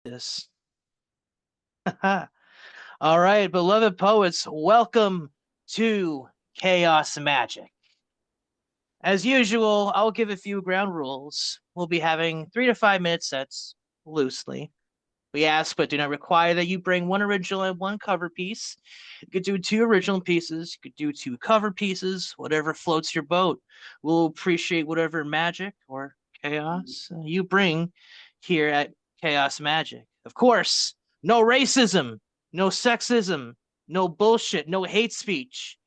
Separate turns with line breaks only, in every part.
this. All right, beloved poets, welcome to Chaos Magic. As usual, I'll give a few ground rules. We'll be having 3 to 5 minute sets, loosely. We ask but do not require that you bring one original and one cover piece. You could do two original pieces, you could do two cover pieces, whatever floats your boat. We'll appreciate whatever magic or chaos you bring here at Chaos Magic. Of course, no racism, no sexism, no bullshit, no hate speech.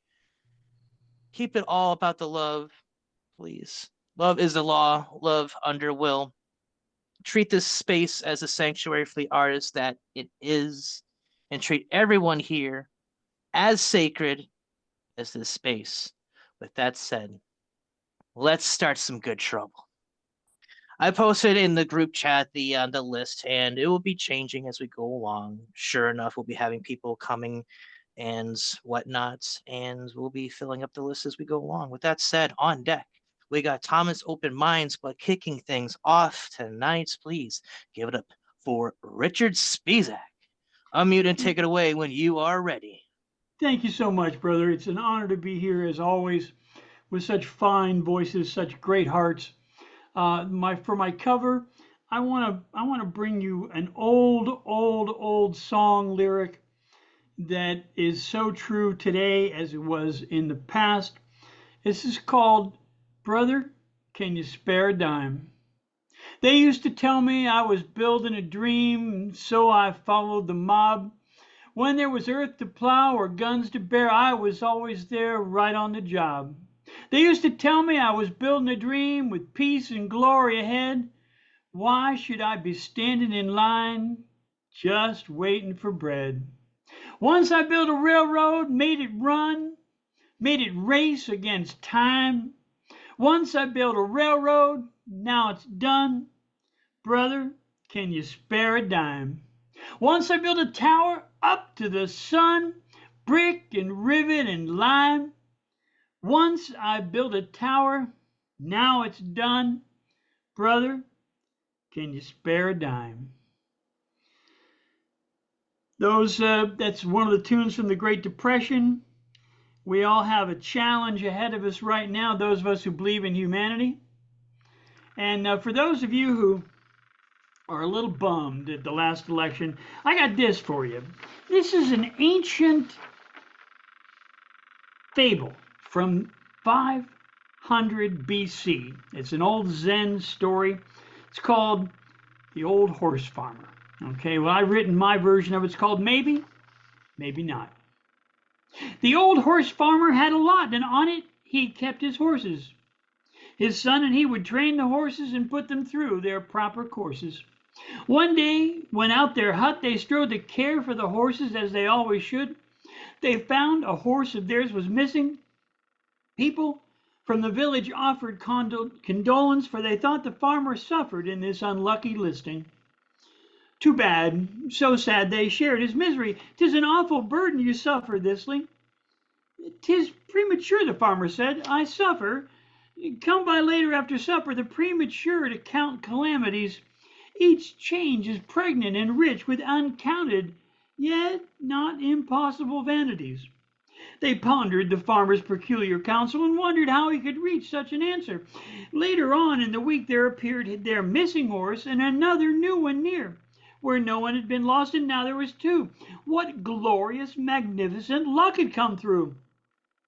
Keep it all about the love, please. Love is the law, love under will. Treat this space as a sanctuary for the artist that it is, and treat everyone here as sacred as this space. With that said, let's start some good trouble. I posted in the group chat the list, and it will be changing as we go along. Sure enough, we'll be having people coming and whatnot, and we'll be filling up the list as we go along. With that said, on deck, we got Thomas Open Minds, but kicking things off tonight, please give it up for Richard Spizak. Unmute and take it away when you are ready.
Thank you so much, brother. It's an honor to be here as always with such fine voices, such great hearts. For my cover, I want to bring you an old song lyric that is so true today as it was in the past. This is called "Brother, Can You Spare a Dime?" They used to tell me I was building a dream, so I followed the mob. When there was earth to plow or guns to bear, I was always there right on the job. They used to tell me I was building a dream with peace and glory ahead. Why should I be standing in line just waiting for bread? Once I built a railroad, made it run, made it race against time. Once I built a railroad, now it's done. Brother, can you spare a dime? Once I built a tower up to the sun, brick and rivet and lime. Once I built a tower, now it's done. Brother, can you spare a dime? That's one of the tunes from the Great Depression. We all have a challenge ahead of us right now, those of us who believe in humanity. And for those of you who are a little bummed at the last election, I got this for you. This is an ancient fable from 500 BC. It's an old Zen story. It's called The Old Horse Farmer. Okay, well, I've written my version of it. It's called Maybe, Maybe Not. The old horse farmer had a lot, and on it he kept his horses. His son and he would train the horses and put them through their proper courses. One day, when out their hut they strode to care for the horses as they always should, they found a horse of theirs was missing. People from the village offered condolence, for they thought the farmer suffered in this unlucky listing. Too bad, so sad they shared his misery. 'Tis an awful burden you suffer thisly. 'Tis premature, the farmer said, I suffer. Come by later after supper, the premature to count calamities. Each change is pregnant and rich with uncounted, yet not impossible vanities. They pondered the farmer's peculiar counsel and wondered how he could reach such an answer. Later on in the week there appeared their missing horse and another new one near, where no one had been lost, and now there was two. What glorious, magnificent luck had come through!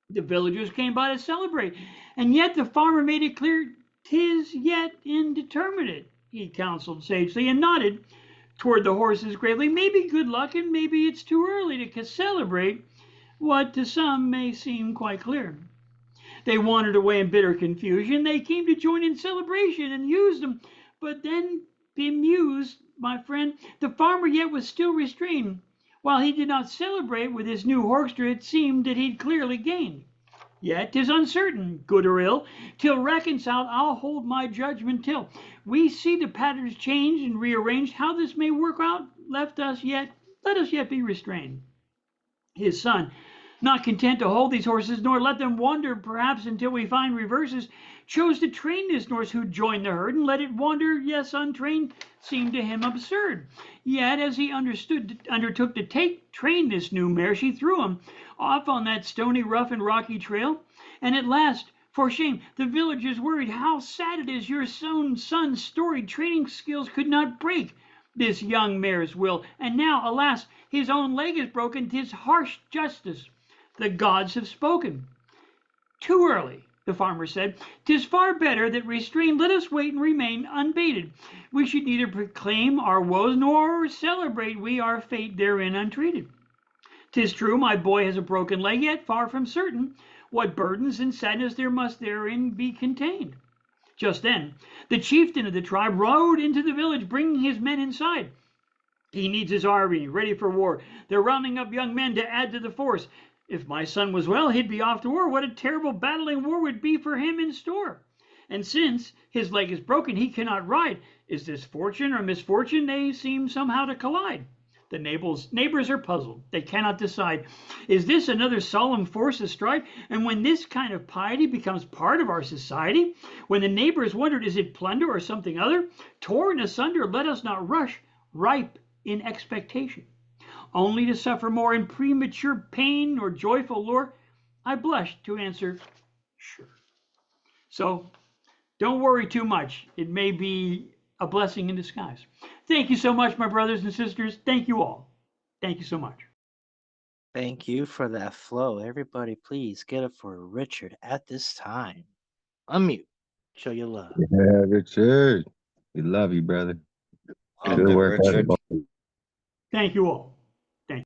The villagers came by to celebrate, and yet the farmer made it clear 'tis yet indeterminate. He counseled sagely and nodded toward the horses gravely. Maybe good luck, and maybe it's too early to celebrate what to some may seem quite clear. They wandered away in bitter confusion. They came to join in celebration and used them, but then bemused, my friend, the farmer yet was still restrained. While he did not celebrate with his new horkster, it seemed that he'd clearly gained. Yet 'tis uncertain, good or ill, till reconciled I'll hold my judgment till we see the patterns changed and rearranged. How this may work out, let us yet be restrained. His son not content to hold these horses, nor let them wander perhaps until we find reverses, chose to train this Norse who joined the herd and let it wander, yes, untrained, seemed to him absurd. Yet, as he undertook to train this new mare, she threw him off on that stony, rough, and rocky trail, and at last, for shame, the villagers worried. How sad it is your son's storied training skills could not break this young mare's will, and now, alas, his own leg is broken. 'Tis harsh justice. The gods have spoken. Too early, the farmer said. 'Tis far better that restrained let us wait and remain unbaited. We should neither proclaim our woes nor celebrate we our fate therein untreated. 'Tis true my boy has a broken leg, yet far from certain what burdens and sadness there must therein be contained. Just then, the chieftain of the tribe rode into the village, bringing his men inside. He needs his army ready for war. They're rounding up young men to add to the force. If my son was well, he'd be off to war. What a terrible battling war would be for him in store. And since his leg is broken, he cannot ride. Is this fortune or misfortune? They seem somehow to collide. The neighbors are puzzled. They cannot decide. Is this another solemn force astride? And when this kind of piety becomes part of our society, when the neighbors wondered, is it plunder or something other? Torn asunder, let us not rush, ripe in expectation, only to suffer more in premature pain or joyful lore. I blush to answer, sure. So don't worry too much. It may be a blessing in disguise. Thank you so much, my brothers and sisters. Thank you all. Thank you so much.
Thank you for that flow. Everybody, please get up for Richard at this time. Unmute. Show your love.
Yeah, Richard. We love you, brother.
Thank
Good
you.
Welcome,
work,
Richard.
everybody.
Thank you all. Thank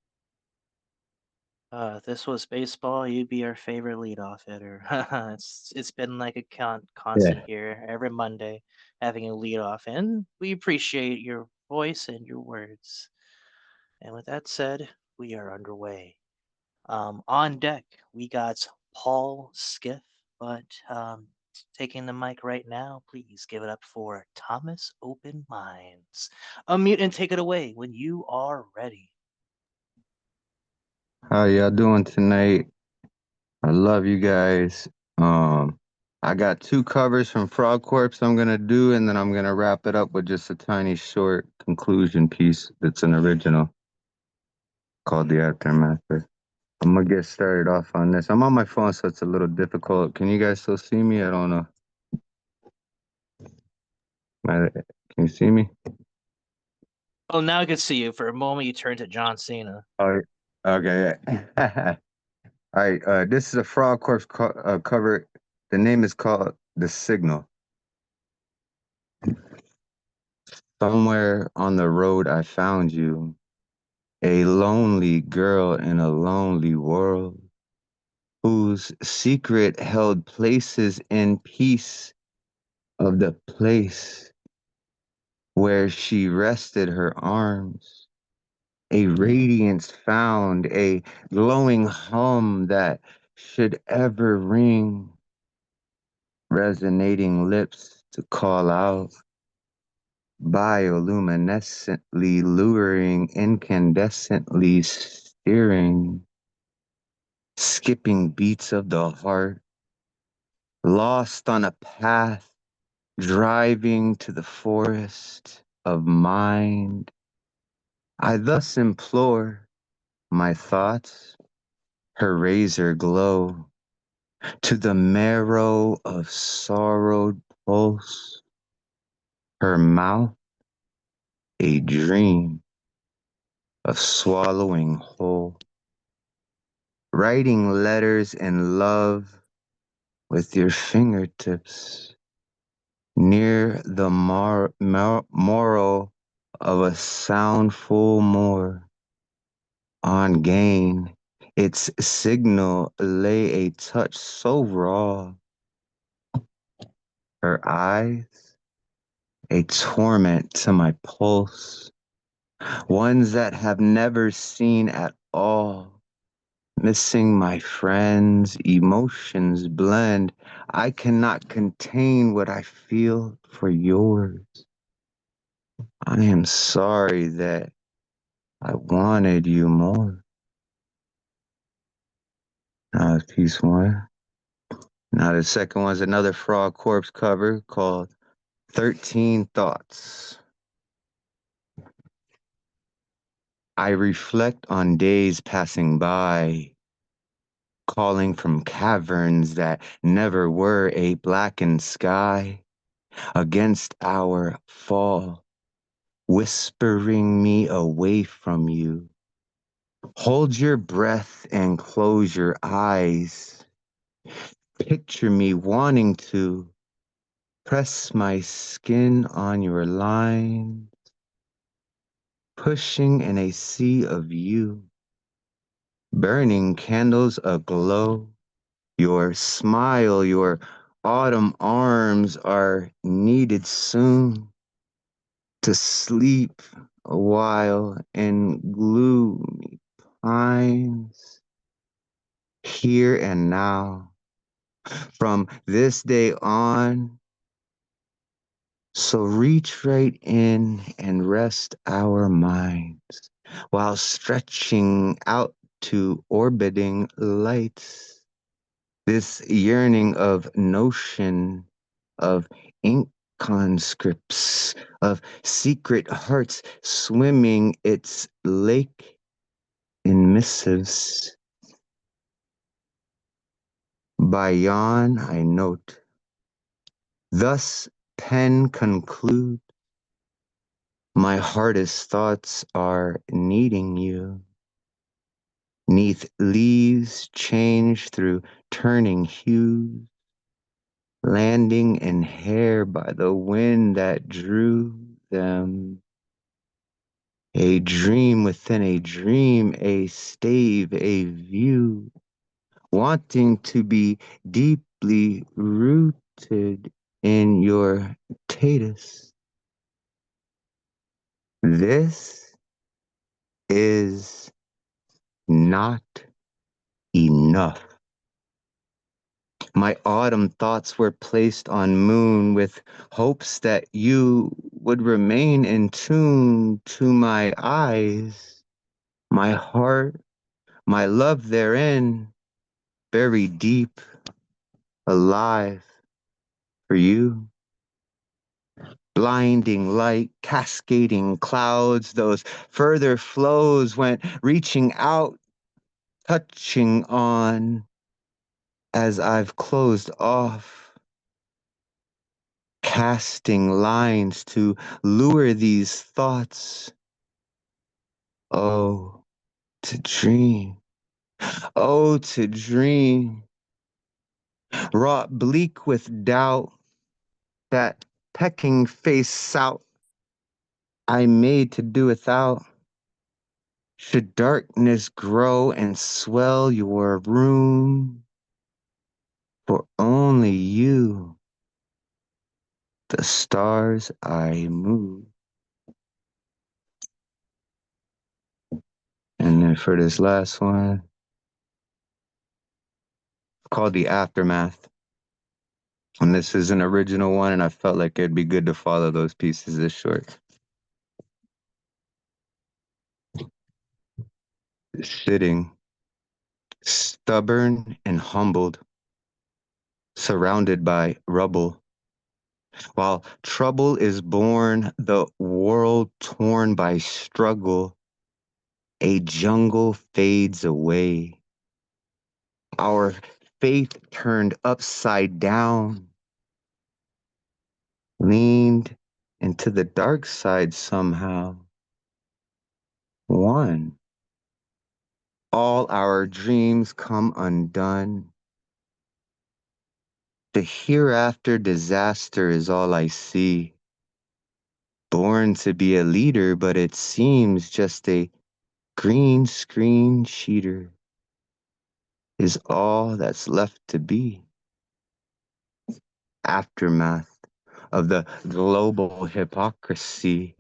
This was baseball. You'd be our favorite leadoff hitter. It's been like a constant
Yeah.
here every Monday, having a leadoff, and we appreciate your voice and your words. And with that said, we are underway. On deck, we got Paul Skiff, but taking the mic right now, please give it up for Thomas Open Minds. Unmute and take it away when you are ready.
How y'all doing tonight? I love you guys. I got 2 covers from Frog Corpse I'm gonna do, and then I'm gonna wrap it up with just a tiny short conclusion piece that's an original called The Aftermath. I'm gonna get started off on this. I'm on my phone, so it's a little difficult. Can you guys still see me? I don't know. Can you see me?
Oh, now I can see you. For a moment, you turned to John Cena.
Oh, okay. Yeah. All right. This is a Frog Corpse cover. The name is called The Signal. Somewhere on the road, I found you, a lonely girl in a lonely world, whose secret held places in peace of the place where she rested her arms. A radiance found, a glowing hum that should ever ring, resonating lips to call out, bioluminescently luring, incandescently steering, skipping beats of the heart, lost on a path, driving to the forest of mind. I thus implore my thoughts, her razor glow, to the marrow of sorrowed pulse, her mouth a dream of swallowing whole, writing letters in love with your fingertips near the moral of a soundful more on gain. Its signal lay a touch so raw, her eyes a torment to my pulse, ones that have never seen at all. Missing my friends, emotions blend. I cannot contain what I feel for yours. I am sorry that I wanted you more. That's piece one. Now the second one's another Frog Corpse cover called 13 Thoughts. I reflect on days passing by, calling from caverns that never were a blackened sky, against our fall, whispering me away from you. Hold your breath and close your eyes. Picture me wanting to press my skin on your line, pushing in a sea of you, burning candles aglow. Your smile, your autumn arms are needed soon to sleep a while in gloomy pines. Here and now, from this day on, so reach right in and rest our minds while stretching out to orbiting lights. This yearning of notion, of ink conscripts, of secret hearts swimming its lake in missives. By yon I note, thus pen conclude, my hardest thoughts are needing you. Neath leaves change through turning hues, landing in hair by the wind that drew them. A dream within a dream, a stave, a view, wanting to be deeply rooted in your status. This is not enough. My autumn thoughts were placed on moon with hopes that you would remain in tune to my eyes, my heart, my love therein, buried deep, alive for you. Blinding light, cascading clouds, those further flows went reaching out, touching on as I've closed off, casting lines to lure these thoughts. Oh, to dream, oh, to dream, wrought bleak with doubt, that pecking face sout I made to do without. Should darkness grow and swell your room, for only you, the stars I move. And then for this last one, called The Aftermath. And this is an original one, and I felt like it'd be good to follow those pieces this short. Sitting, stubborn and humbled, surrounded by rubble. While trouble is born, the world torn by struggle, a jungle fades away. Our faith turned upside down, leaned into the dark side somehow. One. All our dreams come undone. The hereafter disaster is all I see. Born to be a leader, but it seems just a green screen cheater is all that's left to be. Aftermath of the global hypocrisy.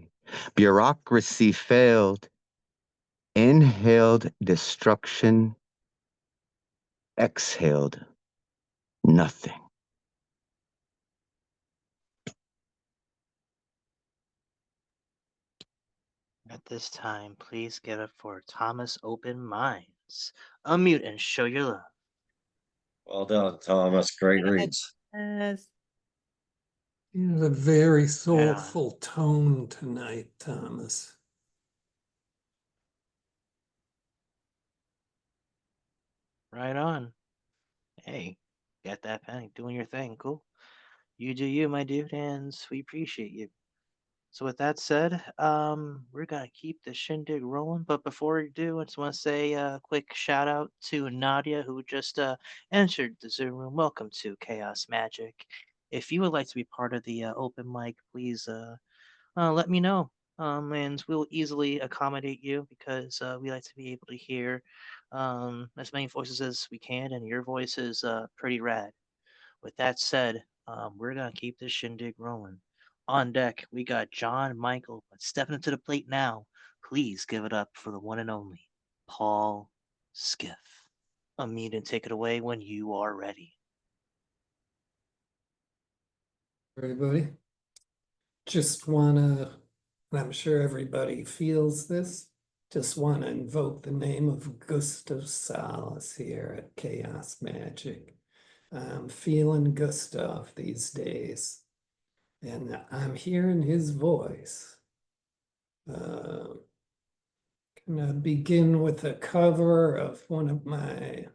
Bureaucracy failed, inhaled destruction, exhaled nothing.
At this time, please give it for Thomas Open Minds. Unmute and show your love.
Well done, Thomas. Great reads.
Yes.
You have a very
Right on.
soulful tone tonight, Thomas.
Right on. Hey, got that pen, doing your thing. Cool. You do you, my dude, and we appreciate you. So with that said, we're gonna keep the shindig rolling. But before we do, I just want to say a quick shout out to Nadia, who just entered the Zoom room. Welcome to Chaos Magic. If you would like to be part of the open mic, please let me know. And we'll easily accommodate you because we like to be able to hear as many voices as we can, and your voice is pretty rad. With that said, we're gonna keep this shindig rolling. On deck, we got John Michael, but stepping into the plate now, please give it up for the one and only Paul Skiff. Unmute and take it away when you are ready.
Everybody, just wanna, and I'm sure everybody feels this, just wanna invoke the name of Gustav Solace here at Chaos Magic. I'm feeling Gustav these days, and I'm hearing his voice. Gonna begin with a cover of one of my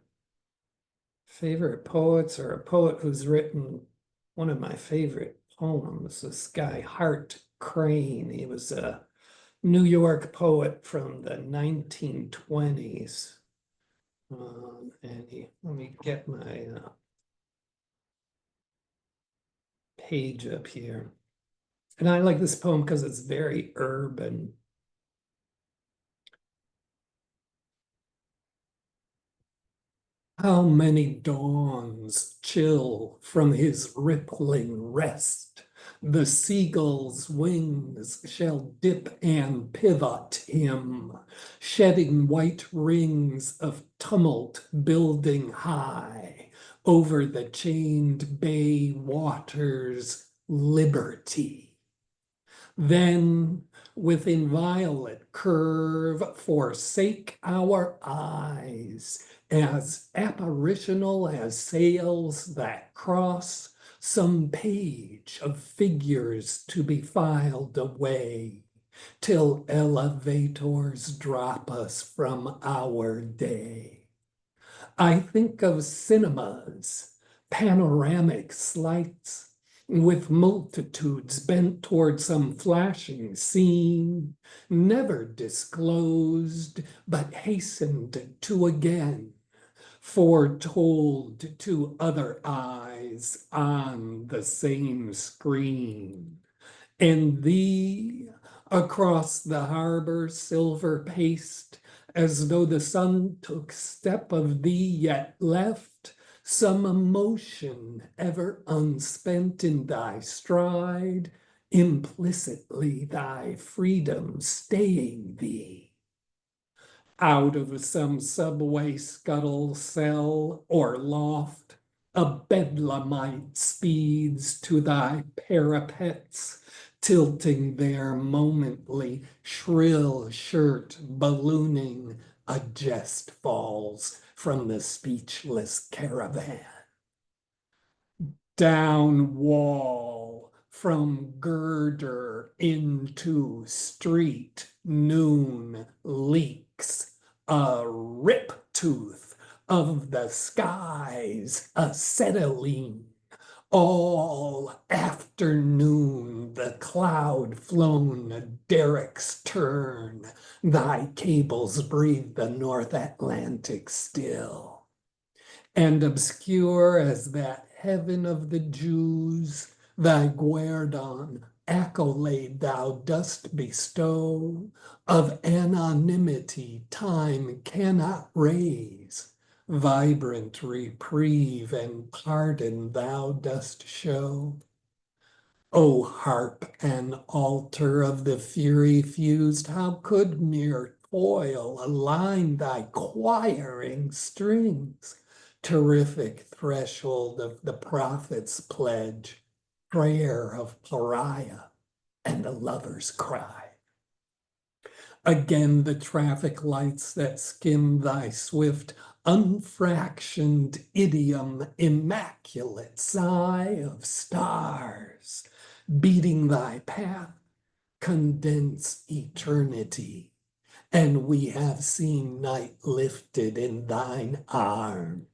favorite poets, or a poet who's written one of my favorite poems, this guy Hart Crane. He was a New York poet from the 1920s. Let me get my page up here. And I like this poem because it's very urban. How many dawns chill from his rippling rest? The seagull's wings shall dip and pivot him, shedding white rings of tumult building high over the chained bay waters' liberty. Then with inviolate curve forsake our eyes, as apparitional as sails that cross some page of figures to be filed away, till elevators drop us from our day. I think of cinemas, panoramic slights, with multitudes bent toward some flashing scene, never disclosed, but hastened to again, foretold to other eyes on the same screen. And thee, across the harbor silver paced, as though the sun took step of thee yet left some emotion ever unspent in thy stride, implicitly thy freedom staying thee. Out of some subway scuttle cell or loft, a bedlamite speeds to thy parapets, tilting their momently shrill shirt ballooning, a jest falls from the speechless caravan. Down wall from girder into street, noon leaks a rip tooth of the skies, acetylene. All afternoon the cloud-flown derricks turn, thy cables breathe the North Atlantic still. And obscure as that heaven of the Jews, thy guerdon, accolade thou dost bestow, of anonymity time cannot raise. Vibrant reprieve and pardon thou dost show. O harp and altar of the fury fused, how could mere toil align thy choiring strings? Terrific threshold of the prophet's pledge, prayer of pariah and the lover's cry. Again the traffic lights that skim thy swift unfractioned idiom, immaculate sigh of stars, beating thy path, condense eternity, and we have seen night lifted in thine arms.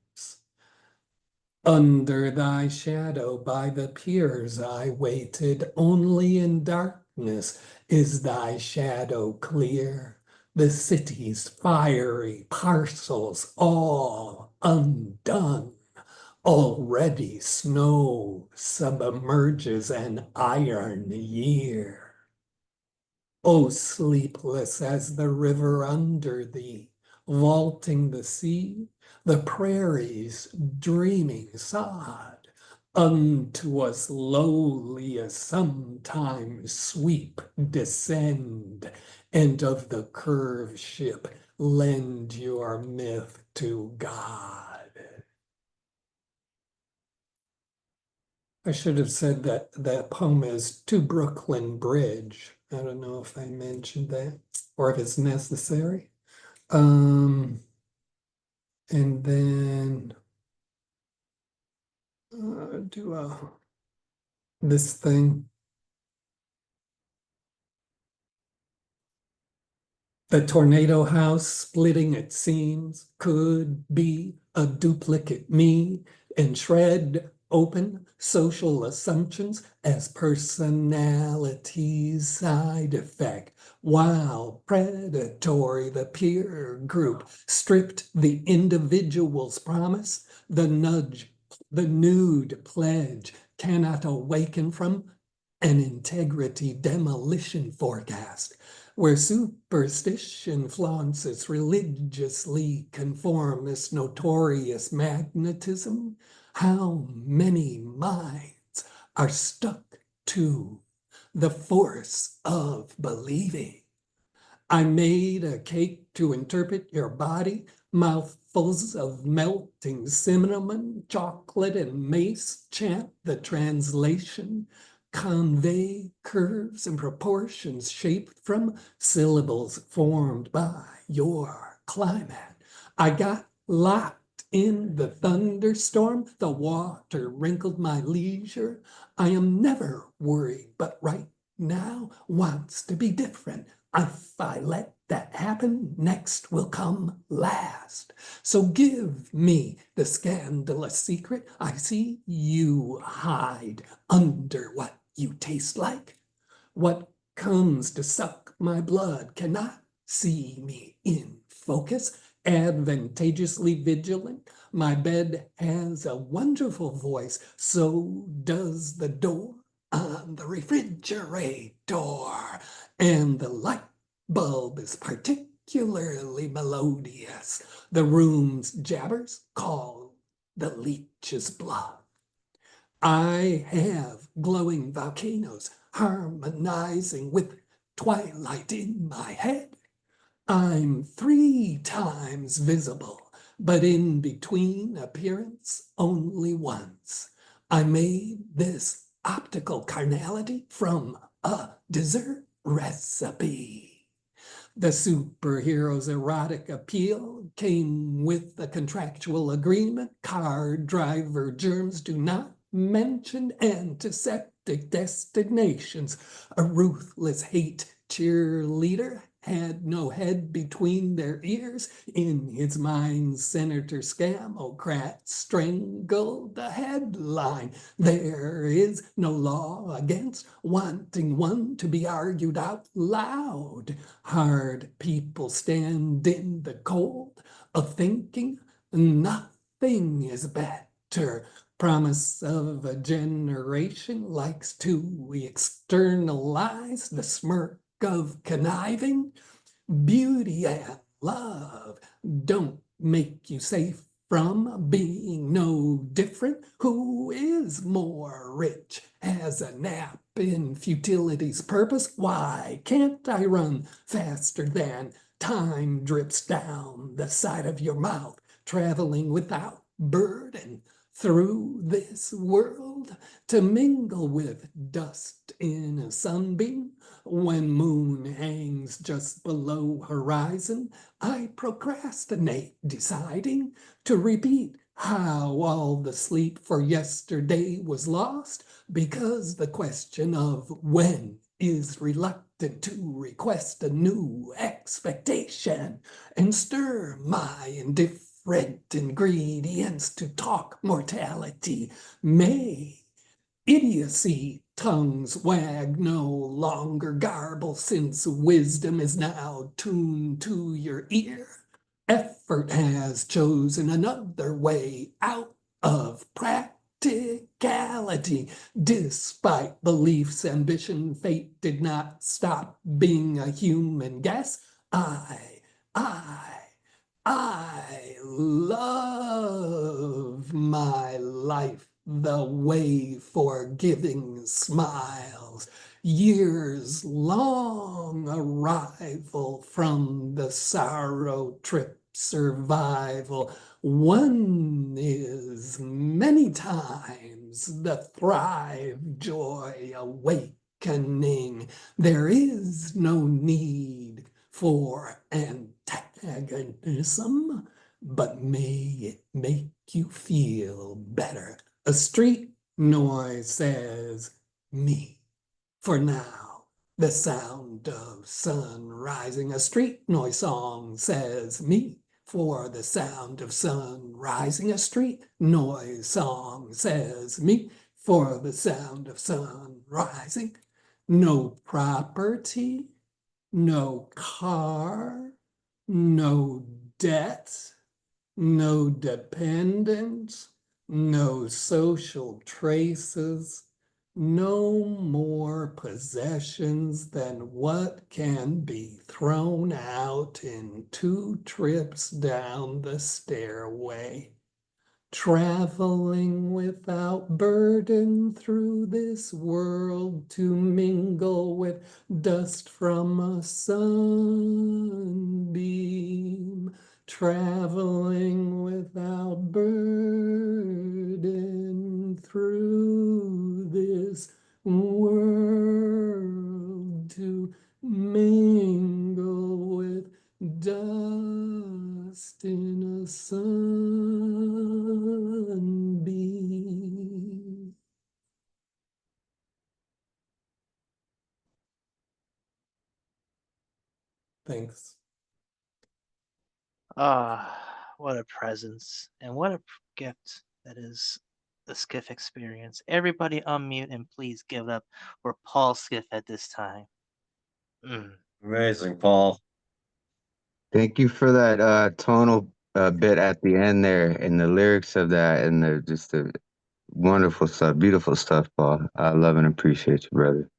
Under thy shadow by the piers I waited, only in darkness is thy shadow clear. The city's fiery parcels all undone. Already snow submerges an iron year. O sleepless as the river under thee, vaulting the sea, the prairies dreaming sod, unto us lowly as sometimes sweep, descend, and of the curved ship lend your myth to God. I should have said that that poem is To Brooklyn Bridge. I don't know if I mentioned that or if it's necessary. And then this thing. The tornado house splitting its seams could be a duplicate me and shred open social assumptions as personalities side effect, while predatory the peer group stripped the individual's promise, the nudge, the nude pledge cannot awaken from an integrity demolition forecast where superstition flaunts its religiously conformist notorious magnetism. How many minds are stuck to the force of believing? I made a cake to interpret your body, mouthfuls of melting cinnamon, chocolate, and mace chant the translation, convey curves and proportions shaped from syllables formed by your climate. I got locked in the thunderstorm, the water wrinkled my leisure. I am never worried, but right now wants to be different. If I let that happen, next will come last. So give me the scandalous secret I see you hide under what you taste like. What comes to suck my blood cannot see me in focus, advantageously vigilant. My bed has a wonderful voice, so does the door on the refrigerator, and the light bulb is particularly melodious. The room's jabbers call the leech's bluff. I have glowing volcanoes harmonizing with twilight in my head. I'm 3 times visible, but in between appearance only once. I made this optical carnality from a dessert recipe. The superhero's erotic appeal came with a contractual agreement. Car driver germs do not mention antiseptic destinations. A ruthless hate cheerleader had no head between their ears. In his mind, Senator Scamocrat strangled the headline. There is no law against wanting one to be argued out loud. Hard people stand in the cold of thinking nothing is better. Promise of a generation likes to externalize the smirk of conniving. Beauty and love don't make you safe from being no different. Who is more rich? Has a nap in futility's purpose? Why can't I run faster than time drips down the side of your mouth, traveling without burden? through this world to mingle with dust in a sunbeam. When moon hangs just below horizon, I procrastinate deciding to repeat how all the sleep for yesterday was lost, because the question of when is reluctant to request a new expectation and stir my indifferent ingredients to talk mortality. May idiocy tongues wag no longer garble, since wisdom is now tuned to your ear. Effort has chosen another way out of practicality. Despite beliefs, ambition, fate did not stop being a human guess. I love my life, the way forgiving smiles, years long arrival from the sorrow trip survival. One is many times the thrive joy awakening. There is no need for antagonism, but may it make you feel better. A street noise says me. For now, the sound of sun rising. A street noise song says me. For the sound of sun rising. A street noise song says me. For the sound of sun rising. No property, no car, no debt, no dependence, no social traces, no more possessions than what can be thrown out in 2 trips down the stairway. Traveling without burden through this world to mingle with dust from a sunbeam. Traveling without burden through this world to mingle with dust in a sunbeam. Thanks.
Ah, what a presence and what a gift that is the Skiff experience. Everybody unmute and please give it up for Paul Skiff at this time.
Amazing, Paul.
Thank you for that tonal bit at the end there, and the lyrics of that, and the wonderful stuff, beautiful stuff, Paul. I love and appreciate you, brother.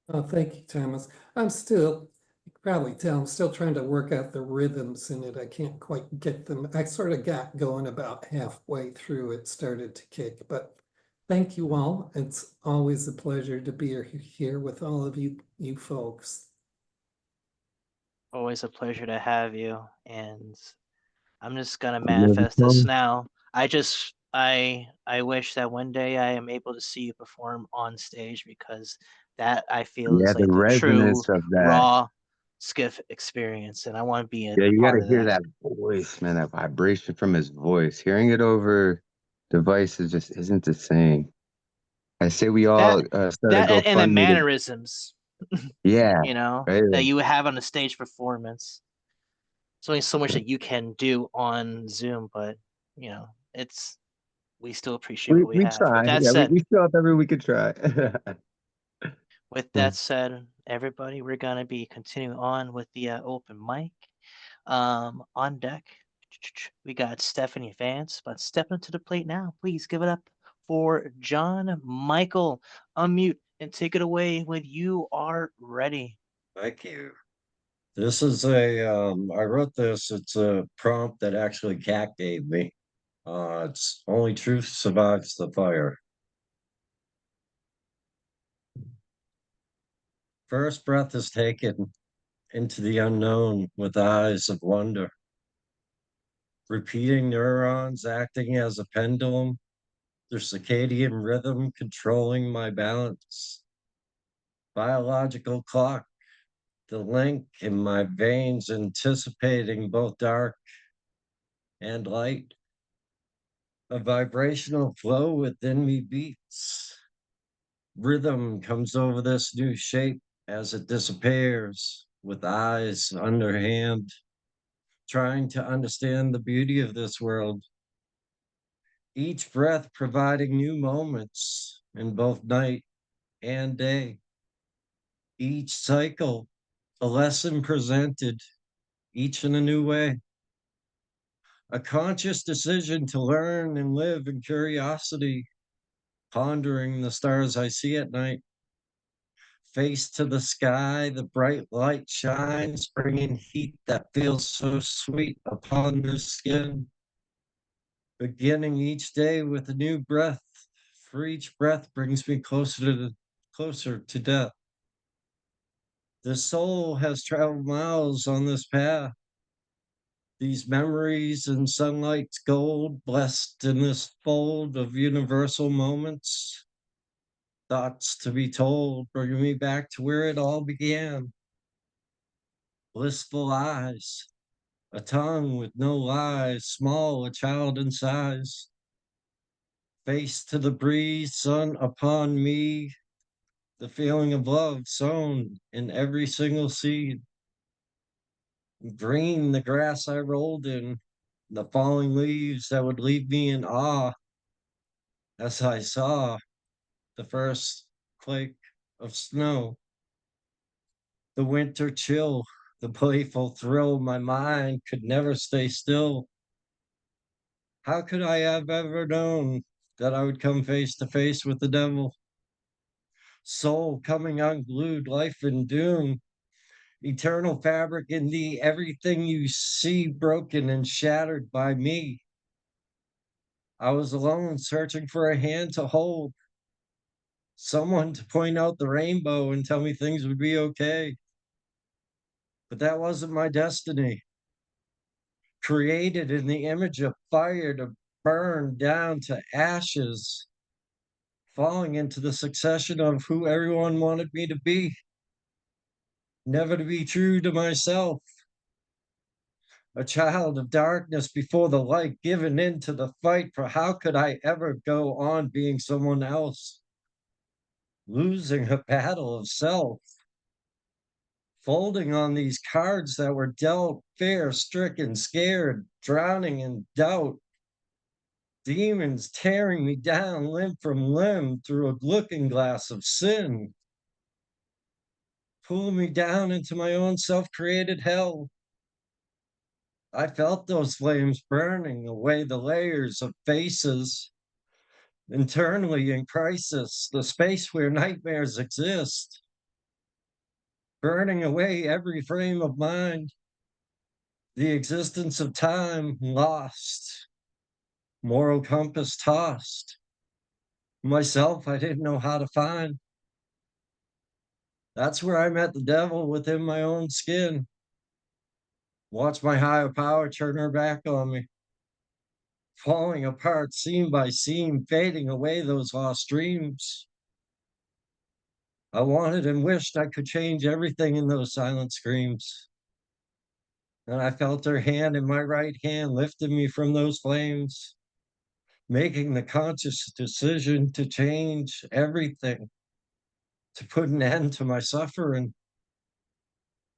Oh, thank you, Thomas. You can probably tell, I'm still trying to work out the rhythms in it. I can't quite get them. I sort of got going about halfway through. It started to kick, but thank you all. It's always a pleasure to be here with all of you folks.
Always a pleasure to have you, and I'm just gonna
Love you,
manifest this
Paul.
now. I wish that one day I am able to see you perform on stage, because that I feel
Yeah,
is
the
like the true
resonance of that.
raw Skiff experience, and I want to be a
Yeah, you got
part
to
of
hear
that.
that voice, man, that vibration from his voice. Hearing it over devices just isn't the same. I say we
That
all start a
and the
GoFundMe to,
mannerisms,
yeah,
that
right?
you have on a stage performance. There's only so much that you can do on Zoom, but it's we still appreciate
We
what we
we
have.
try. Yeah, we show up every week and try.
With that said, everybody, we're gonna be continuing on with the open mic. On deck, we got Stephanie Vance, but stepping to the plate now. Please give it up for John Michael. Unmute and take it away when you are ready.
Thank you. This is I wrote this, it's a prompt that actually Cat gave me. It's only truth survives the fire. First breath is taken into the unknown with eyes of wonder. Repeating neurons acting as a pendulum, the circadian rhythm controlling my balance, biological clock, the link in my veins anticipating both dark and light. A vibrational flow within me beats. Rhythm comes over this new shape as it disappears with eyes underhand, trying to understand the beauty of this world. Each breath providing new moments in both night and day. Each cycle, a lesson presented, each in a new way. A conscious decision to learn and live in curiosity, pondering the stars I see at night. Face to the sky, the bright light shines, bringing heat that feels so sweet upon the skin. Beginning each day with a new breath, for each breath brings me closer to death. The soul has traveled miles on this path. These memories in sunlight's gold, blessed in this fold of universal moments. Thoughts to be told, bringing me back to where it all began. Blissful eyes, a tongue with no lies, small a child in size. Face to the breeze, sun upon me, the feeling of love sown in every single seed. Green the grass I rolled in, the falling leaves that would leave me in awe as I saw the first flake of snow. The winter chill, the playful thrill, my mind could never stay still. How could I have ever known that I would come face to face with the devil? Soul coming unglued, life in doom, eternal fabric in thee, everything you see broken and shattered by me. I was alone, searching for a hand to hold, someone to point out the rainbow and tell me things would be okay. But that wasn't my destiny. Created in the image of fire to burn down to ashes, falling into the succession of who everyone wanted me to be, never to be true to myself. A child of darkness before the light, given into the fight, for how could I ever go on being someone else? Losing a battle of self, folding on these cards that were dealt, fear stricken, scared, drowning in doubt. Demons tearing me down limb from limb through a looking glass of sin. Pull me down into my own self-created hell. I felt those flames burning away the layers of faces. Internally in crisis, the space where nightmares exist. Burning away every frame of mind. The existence of time lost. Moral compass tossed. Myself, I didn't know how to find. That's where I met the devil within my own skin. Watched my higher power turn her back on me. Falling apart seam by seam, fading away those lost dreams. I wanted and wished I could change everything in those silent screams. And I felt her hand in my right hand lifting me from those flames, making the conscious decision to change everything, to put an end to my suffering.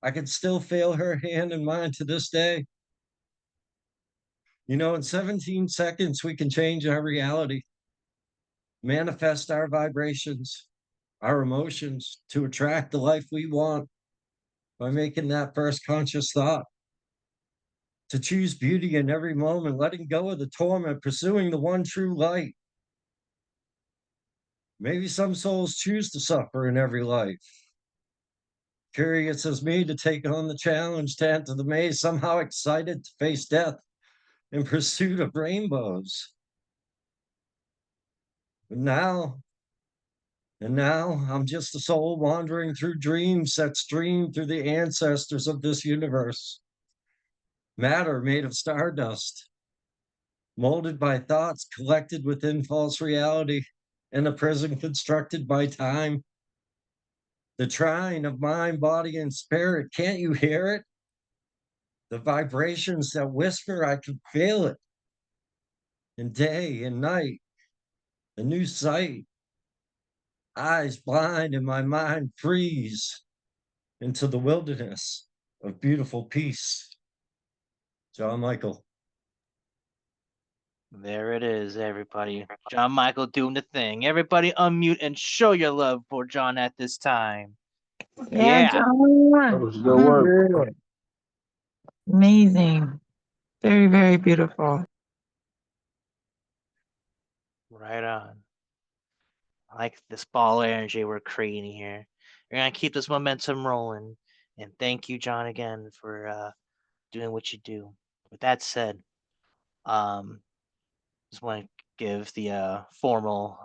I can still feel her hand in mine to this day. You know, in 17 seconds, we can change our reality, manifest our vibrations, our emotions to attract the life we want by making that first conscious thought. To choose beauty in every moment, letting go of the torment, pursuing the one true light. Maybe some souls choose to suffer in every life. Curious as me to take on the challenge, to enter the maze, somehow excited to face death in pursuit of rainbows. And now I'm just a soul wandering through dreams that stream through the ancestors of this universe. Matter made of stardust, molded by thoughts collected within false reality, in a prison constructed by time. The trying of mind, body, and spirit, can't you hear it? The vibrations that whisper, I can feel it. And day and night, a new sight, eyes blind and my mind freeze into the wilderness of beautiful peace. John Michael.
There it is, everybody. John Michael doing the thing. Everybody unmute and show your love for John at this time. Yeah.
John.
That was good work.
Amazing. Very, very beautiful.
Right on. I like this ball energy we're creating here. We're gonna keep this momentum rolling. And thank you, John, again for doing what you do. With that said, um, just want to give the formal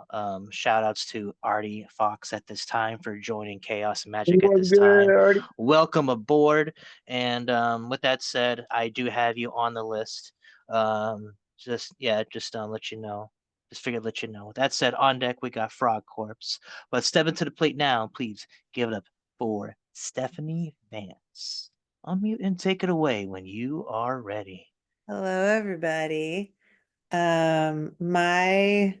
shout outs to Artie Fox at this time for joining Chaos Magic at this time. Welcome aboard. And with that said, I do have you on the list. Just let you know. Just figured let you know. That said, on deck we got Frog Corpse. But stepping to the plate now, please give it up for Stephanie Vance. Unmute and take it away when you are ready.
Hello, everybody. My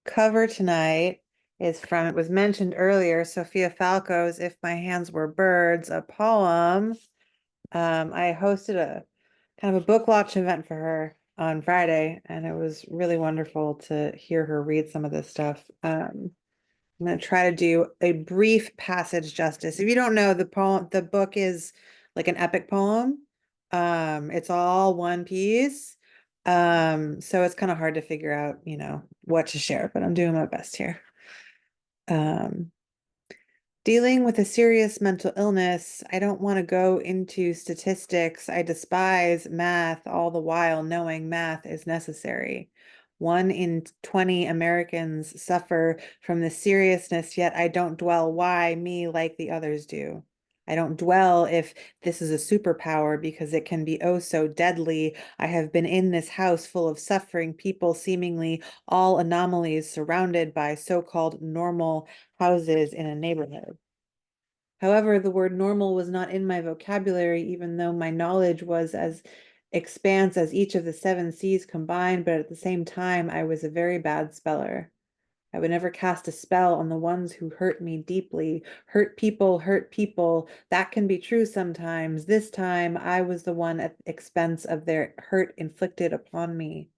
cover tonight is from, it was mentioned earlier, Sophia Falco's If My Hands Were Birds, a poem. I hosted a kind of a book launch event for her on Friday, and it was really wonderful to hear her read some of this stuff. I'm going to try to do a brief passage justice. If you don't know, the book is like an epic poem. It's all one piece. So it's kind of hard to figure out, what to share, but I'm doing my best here. Dealing with a serious mental illness, I don't want to go into statistics. I despise math, all the while knowing math is necessary. 1 in 20 Americans suffer from the seriousness, yet I don't dwell why me like the others do. I don't dwell if this is a superpower because it can be oh so deadly. I have been in this house full of suffering people, seemingly all anomalies, surrounded by so-called normal houses in a neighborhood. However, the word normal was not in my vocabulary, even though my knowledge was as expanse as each of the 7 seas combined, but at the same time, I was a very bad speller. I would never cast a spell on the ones who hurt me deeply. Hurt people, that can be true sometimes. This time, I was the one at the expense of their hurt inflicted upon me.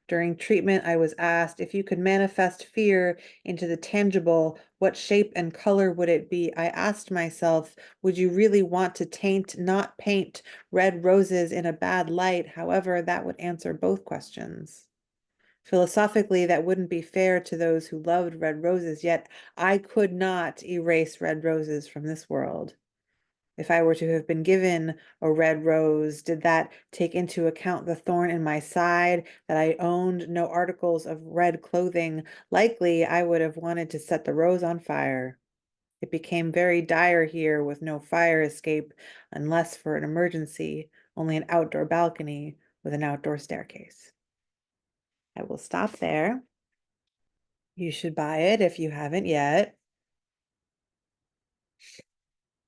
During treatment, I was asked if you could manifest fear into the tangible, what shape and color would it be? I asked myself, would you really want to taint, not paint, red roses in a bad light? However, that would answer both questions. Philosophically, that wouldn't be fair to those who loved red roses, yet I could not erase red roses from this world. If I were to have been given a red rose, did that take into account the thorn in my side, that I owned no articles of red clothing? Likely, I would have wanted to set the rose on fire. It became very dire here with no fire escape, unless for an emergency, only an outdoor balcony with an outdoor staircase. I will stop there. You should buy it if you haven't yet.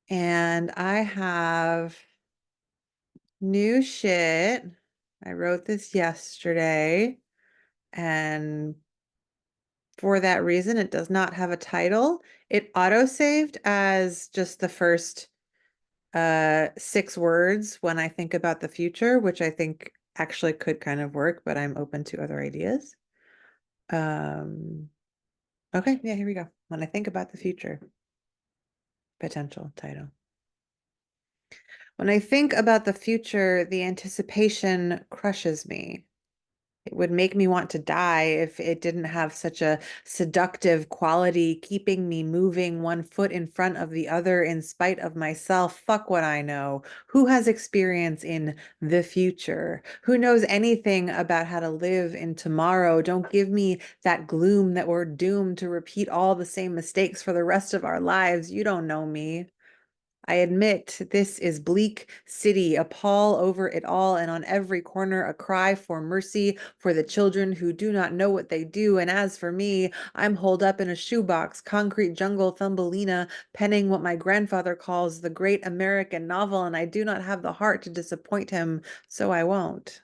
And I have new shit. I wrote this yesterday, and for that reason, it does not have a title. It auto-saved as just the first 6 words when I think about the future, which I think actually could kind of work, but I'm open to other ideas. Okay, yeah, here we go. When I think about the future. Potential title. When I think about the future, the anticipation crushes me. It would make me want to die if it didn't have such a seductive quality, keeping me moving one foot in front of the other in spite of myself. Fuck what I know. Who has experience in the future? Who knows anything about how to live in tomorrow? Don't give me that gloom that we're doomed to repeat all the same mistakes for the rest of our lives. You don't know me. I admit this is bleak city, a pall over it all, and on every corner a cry for mercy for the children who do not know what they do. And as for me, I'm holed up in a shoebox, concrete jungle Thumbelina, penning what my grandfather calls the great American novel, and I do not have the heart to disappoint him, so I won't.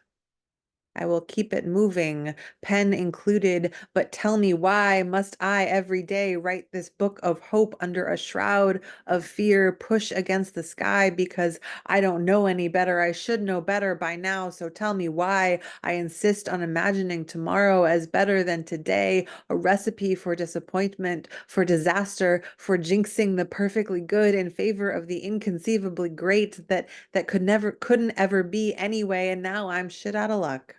I will keep it moving, pen included, but tell me why must I every day write this book of hope under a shroud of fear, push against the sky because I don't know any better. I should know better by now, so tell me why I insist on imagining tomorrow as better than today, a recipe for disappointment, for disaster, for jinxing the perfectly good in favor of the inconceivably great that couldn't ever be anyway, and now I'm shit out of luck.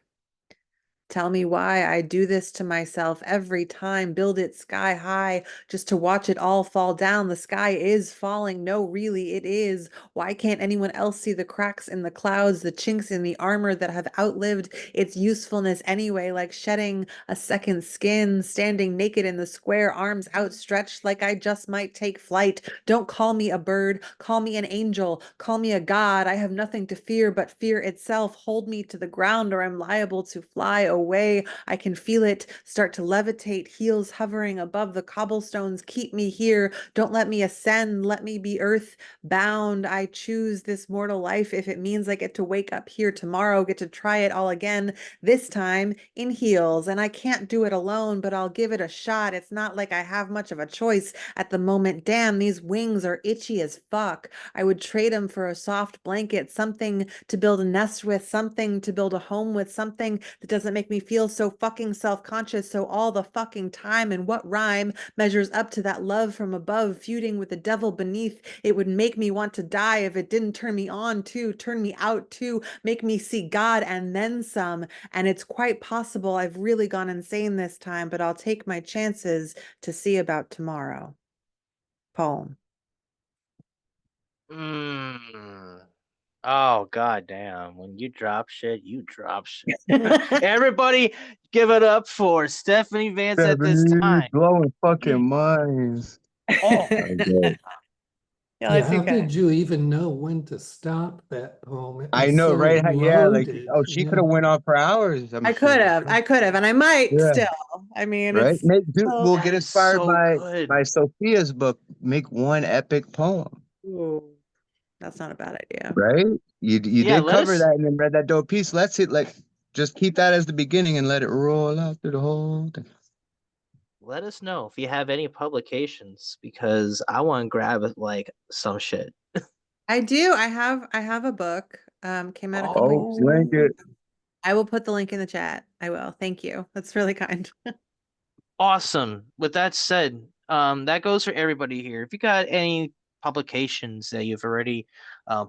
Tell me why I do this to myself every time, build it sky high just to watch it all fall down. The sky is falling. No, really, it is. Why can't anyone else see the cracks in the clouds, the chinks in the armor that have outlived its usefulness anyway, like shedding a second skin, standing naked in the square, arms outstretched like I just might take flight. Don't call me a bird, call me an angel, call me a god. I have nothing to fear but fear itself. Hold me to the ground or I'm liable to fly away. I can feel it start to levitate, heels hovering above the cobblestones. Keep me here. Don't let me ascend. Let me be earth bound. I choose this mortal life if it means I get to wake up here tomorrow, get to try it all again, this time in heels. And I can't do it alone, but I'll give it a shot. It's not like I have much of a choice at the moment. Damn, these wings are itchy as fuck. I would trade them for a soft blanket, something to build a nest with, something to build a home with, something that doesn't make me feel so fucking self-conscious so all the fucking time. And what rhyme measures up to that love from above, feuding with the devil beneath? It would make me want to die if it didn't turn me on too, turn me out too, make me see God and then some. And it's quite possible I've really gone insane this time, but I'll take my chances to see about tomorrow. Poem.
Oh god damn. When you drop shit, you drop shit. Everybody give it up for Stephanie Vance at this time.
Blowing fucking minds.
Oh,
Okay.
Yeah,
Yeah,
let's
how
see.
did you even know when to stop that poem? It
I
was
know,
so
right? Yeah, like
loaded.
she could
Yeah.
have went on for hours, I'm
I
sure.
could have, and I might
Yeah,
still. I mean,
right?
it's
Make do
still.
we'll
that
get
is
inspired
so good.
by Sophia's book. Make one epic poem,
Ooh, that's not a bad idea.
right? You
Yeah,
did
let
cover
us
that and then read that dope piece. Let's hit like just keep that as the beginning and let it roll out through the whole thing.
let us know if you have any publications because I want to grab like some shit.
I do. I have a book. Came out a couple
Oh,
years ago.
link it.
I will put the link in the chat. I will. Thank you. That's really kind.
Awesome. With that said, that goes for everybody here. If you got any publications that you've already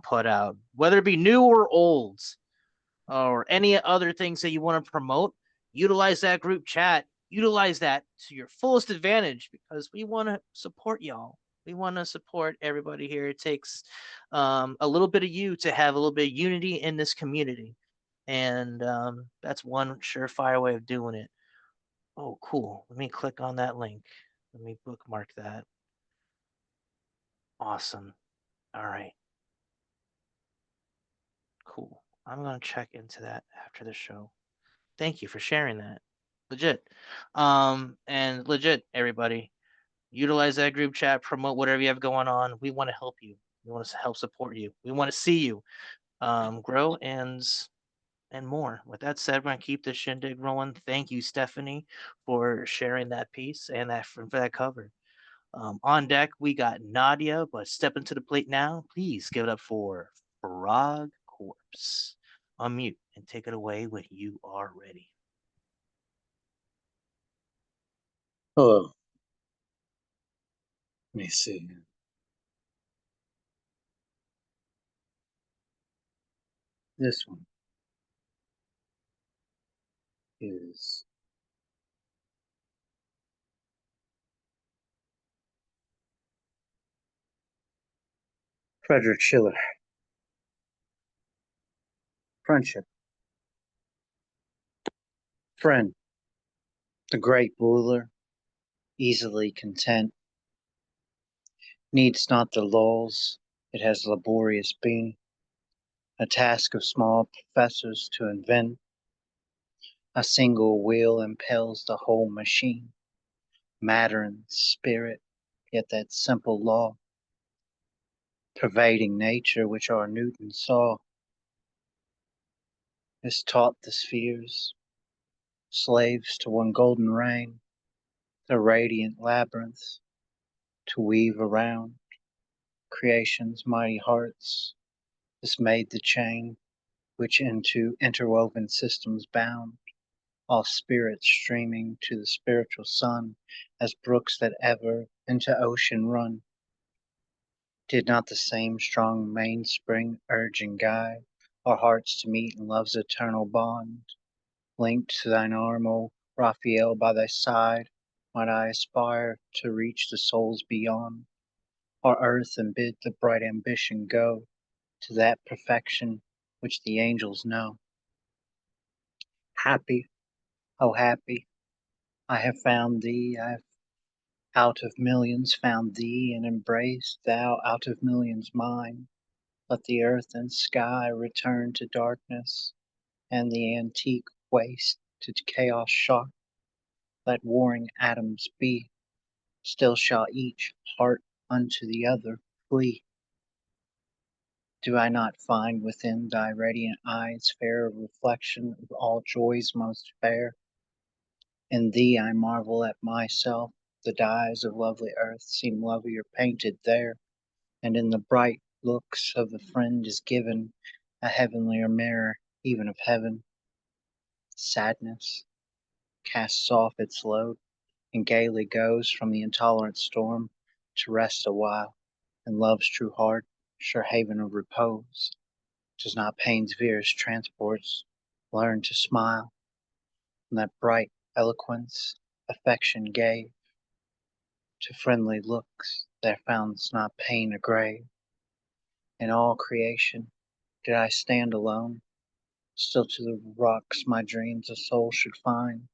put out, whether it be new or old, or any other things that you want to promote, utilize that group chat. Utilize that to your fullest advantage because we want to support y'all. We want to support everybody here. It takes a little bit of you to have a little bit of unity in this community. And that's one surefire way of doing it. Oh, cool. Let me click on that link. Let me bookmark that. Awesome. All right. Cool. I'm going to check into that after the show. Thank you for sharing that. Legit. And legit, everybody, utilize that group chat, promote whatever you have going on. We want to help you. We want to help support you. We want to see you grow and more. With that said, we're gonna keep this shindig rolling. Thank you, Stephanie, for sharing that piece and that for that cover. On deck, we got Nadia, but step into the plate now. Please give it up for Frog Corpse. Unmute and take it away when you are ready.
Hello. Let me see. This one is Frederick Schiller. Friendship. Friend, the great ruler, easily content, needs not the lulls it has laborious been, a task of small professors to invent. A single wheel impels the whole machine, matter and spirit, yet that simple law, pervading nature which our Newton saw, is taught the spheres, slaves to one golden reign, the radiant labyrinth, to weave around creation's mighty hearts, is made the chain which into interwoven systems bound, all spirits streaming to the spiritual sun, as brooks that ever into ocean run. Did not the same strong mainspring urge and guide our hearts to meet in love's eternal bond? Linked to thine arm, O Raphael, by thy side, might I aspire to reach the souls beyond our earth and bid the bright ambition go to that perfection which the angels know. Happy, oh happy, I have found thee, I have out of millions found thee, and embraced thou out of millions mine. Let the earth and sky return to darkness, and the antique waste to chaos shock. Let warring atoms be, still shall each heart unto the other flee. Do I not find within thy radiant eyes fair reflection of all joys most fair? In thee I marvel at myself, the dyes of lovely earth seem lovelier painted there, and in the bright looks of the friend is given a heavenlier mirror even of heaven. Sadness casts off its load, and gaily goes from the intolerant storm to rest awhile in love's true heart, sure haven of repose. Does not pain's fierce transports learn to smile, and that bright eloquence affection gave to friendly looks there founds not pain a grave? In all creation did I stand alone, still to the rocks my dreams a soul should find.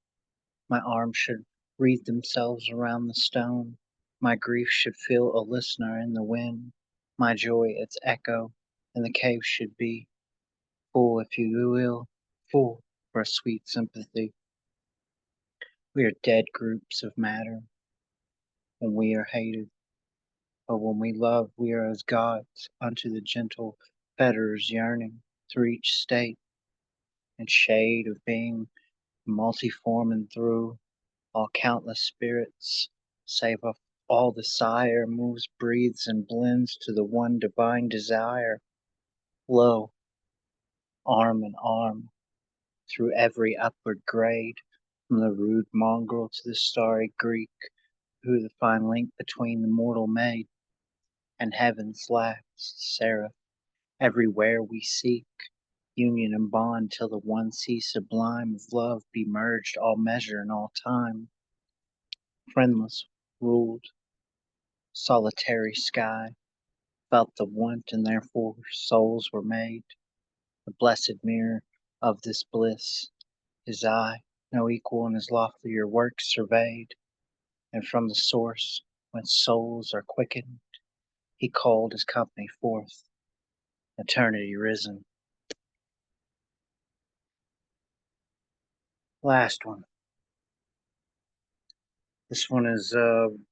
My arms should wreathe themselves around the stone, my grief should feel a listener in the wind, my joy its echo in the cave should be. Full, if you will, full for a sweet sympathy. We are dead groups of matter when we are hated, but when we love, we are as gods unto the gentle fetters yearning through each state and shade of being, multiform and through all countless spirits, save of all the sire moves, breathes, and blends to the one divine desire. Lo, arm in arm, through every upward grade, from the rude mongrel to the starry Greek, who the fine link between the mortal made, and heaven's last seraph, everywhere we seek union and bond till the one sea sublime of love be merged all measure and all time. Friendless, ruled, solitary sky, felt the want and therefore souls were made. The blessed mirror of this bliss, his eye, no equal in his loftier works surveyed, and from the source whence souls are quickened, he called his company forth, eternity risen. Last one. This one is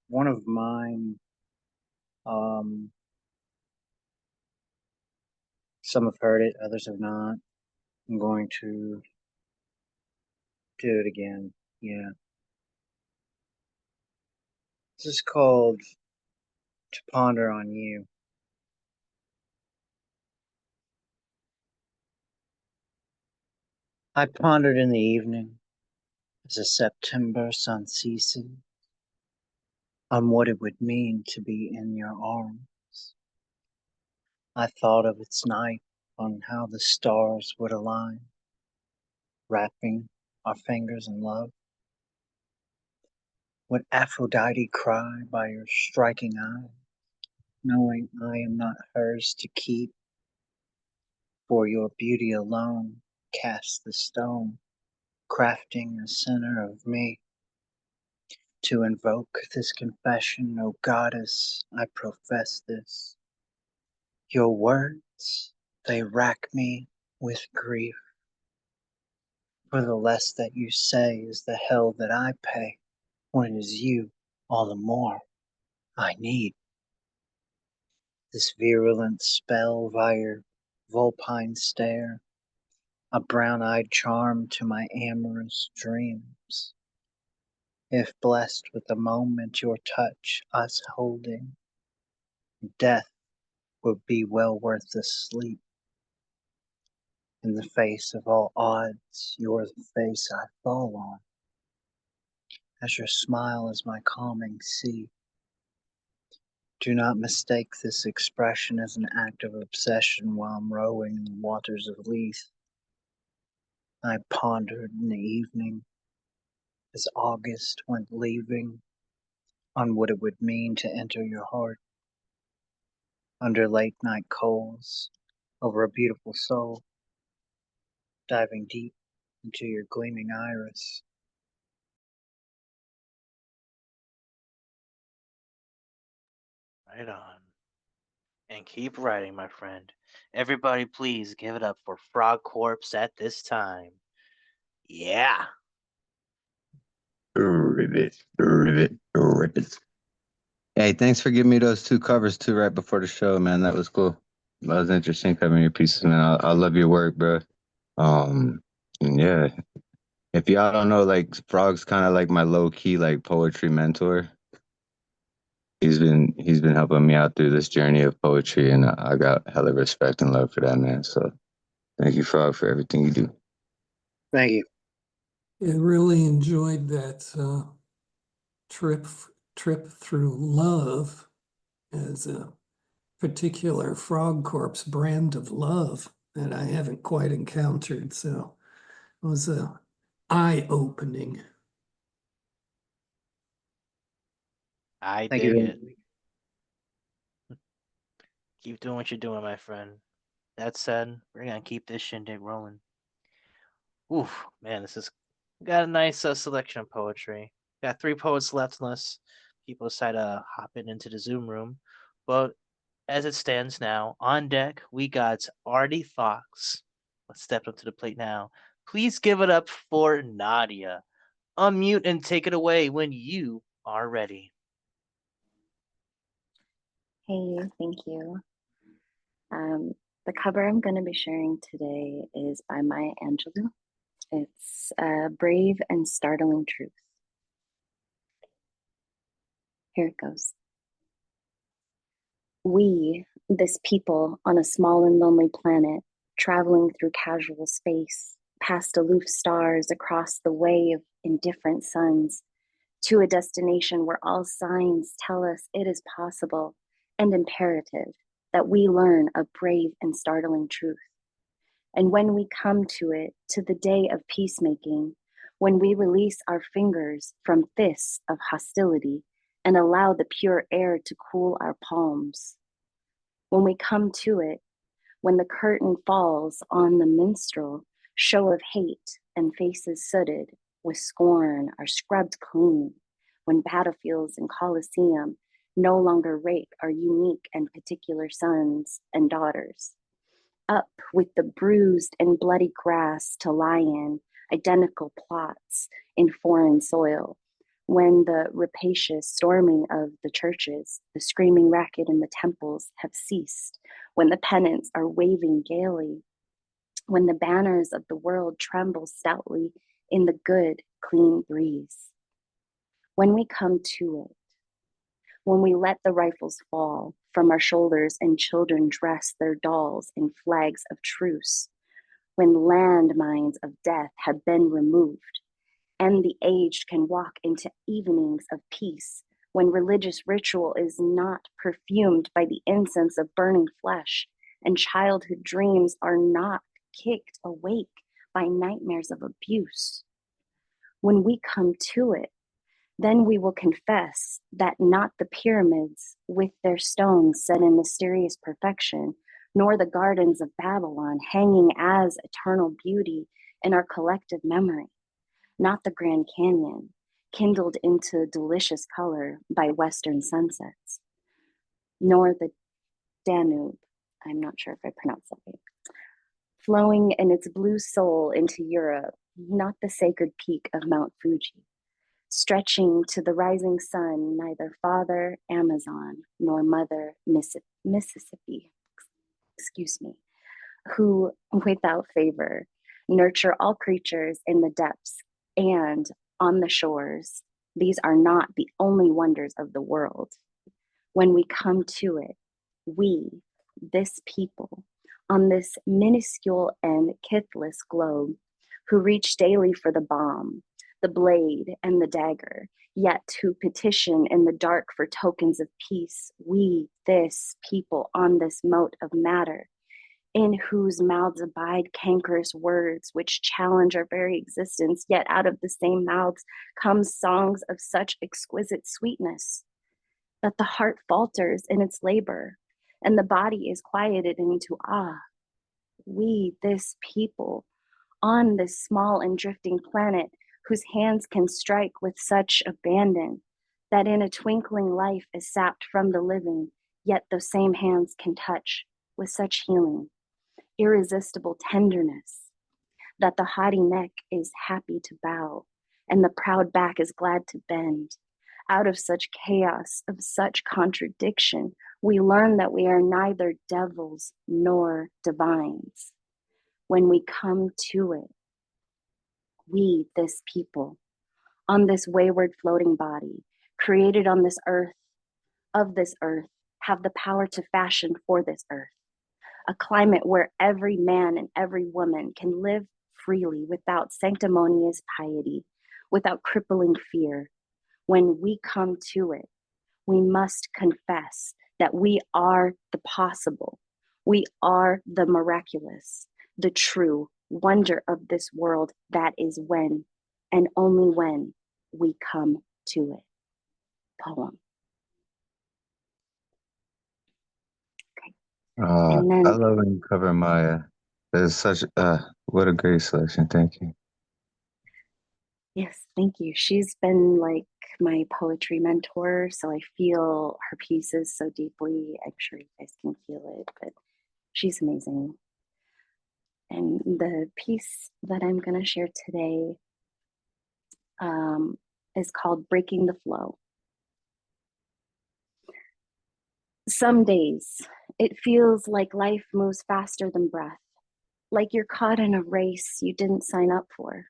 one of mine. Some have heard it, others have not. I'm going to do it again. Yeah. This is called To Ponder on You. I pondered in the evening as the September sun ceases on what it would mean to be in your arms. I thought of its night, on how the stars would align, wrapping our fingers in love. Would Aphrodite cry by your striking eye, knowing I am not hers to keep? For your beauty alone cast the stone, crafting a sinner of me. To invoke this confession, O goddess, I profess this. Your words, they rack me with grief. For the less that you say is the hell that I pay, when it is you all the more I need. This virulent spell via vulpine stare, a brown-eyed charm to my amorous dreams. If blessed with a moment your touch us holding, death would be well worth the sleep. In the face of all odds, you're the face I fall on, as your smile is my calming sea. Do not mistake this expression as an act of obsession while I'm rowing in the waters of Lethe. I pondered in the evening, as August went leaving, on what it would mean to enter your heart. Under late night coals, over a beautiful soul, diving deep into your gleaming iris.
Right on. And keep writing, my friend. Everybody, please give it up for Frog Corpse at this time. Yeah.
Ribbit, ribbit, ribbit. Hey, thanks for giving me those two covers too right before the show, man. That was cool. That was interesting covering your pieces, man. I love your work, bro. And yeah, if y'all don't know, like Frog's kind of like my low key like poetry mentor. He's been helping me out through this journey of poetry, and I got hella respect and love for that, man. So thank you, Frog, for everything you do.
Thank you.
I really enjoyed that trip through love as a particular Frog Corpse brand of love that I haven't quite encountered. So it was eye-opening.
I
Thank
dig
you.
it. Keep doing what you're doing, my friend. That said, we're gonna keep this shindig rolling. Oof, man, this is got a nice selection of poetry. Got 3 poets left unless people decide to hop into the Zoom room. But as it stands now, on deck, we got Artie Fox. Let's step up to the plate now. Please give it up for Nadia. Unmute and take it away when you are ready.
Hey, thank you. The cover I'm going to be sharing today is by Maya Angelou. It's Brave and Startling Truth. Here it goes. We, this people on a small and lonely planet, traveling through casual space, past aloof stars, across the way of indifferent suns, to a destination where all signs tell us it is possible and imperative that we learn a brave and startling truth. And when we come to it, to the day of peacemaking, when we release our fingers from fists of hostility and allow the pure air to cool our palms, when we come to it, when the curtain falls on the minstrel show of hate and faces sooted with scorn are scrubbed clean, when battlefields and coliseum no longer rape our unique and particular sons and daughters. Up with the bruised and bloody grass to lie in, identical plots in foreign soil, when the rapacious storming of the churches, the screaming racket in the temples have ceased, when the pennants are waving gaily, when the banners of the world tremble stoutly in the good, clean breeze. When we come to it, when we let the rifles fall from our shoulders and children dress their dolls in flags of truce, when landmines of death have been removed, and the aged can walk into evenings of peace, when religious ritual is not perfumed by the incense of burning flesh, and childhood dreams are not kicked awake by nightmares of abuse. When we come to it, then we will confess that not the pyramids with their stones set in mysterious perfection, nor the gardens of Babylon hanging as eternal beauty in our collective memory, not the Grand Canyon, kindled into delicious color by Western sunsets, nor the Danube, I'm not sure if I pronounced that right. Flowing in its blue soul into Europe, not the sacred peak of Mount Fuji, stretching to the rising sun, neither father Amazon nor mother Mississippi, excuse me, who without favor nurture all creatures in the depths and on the shores. These are not the only wonders of the world. When we come to it, we, this people, on this minuscule and kithless globe, who reach daily for the bomb, the blade, and the dagger, yet who petition in the dark for tokens of peace, we, this people, on this mote of matter, in whose mouths abide cankerous words which challenge our very existence, yet out of the same mouths come songs of such exquisite sweetness that the heart falters in its labor and the body is quieted into awe. We, this people, on this small and drifting planet, whose hands can strike with such abandon that in a twinkling life is sapped from the living, yet those same hands can touch with such healing, irresistible tenderness, that the haughty neck is happy to bow and the proud back is glad to bend. Out of such chaos, of such contradiction, we learn that we are neither devils nor divines. When we come to it, we, this people, on this wayward floating body, created on this earth, of this earth, have the power to fashion for this earth a climate where every man and every woman can live freely without sanctimonious piety, without crippling fear. When we come to it, we must confess that we are the possible. We are the miraculous, the true wonder of this world. That is when, and only when, we come to it. Poem. And
I
then,
love when you cover Maya. There's such what a great selection. Thank you.
yes, thank you. She's been like my poetry mentor, so I feel her pieces so deeply. I'm sure you guys can feel it, but she's amazing. And the piece that I'm going to share today is called Breaking the Flow. Some days it feels like life moves faster than breath, like you're caught in a race you didn't sign up for,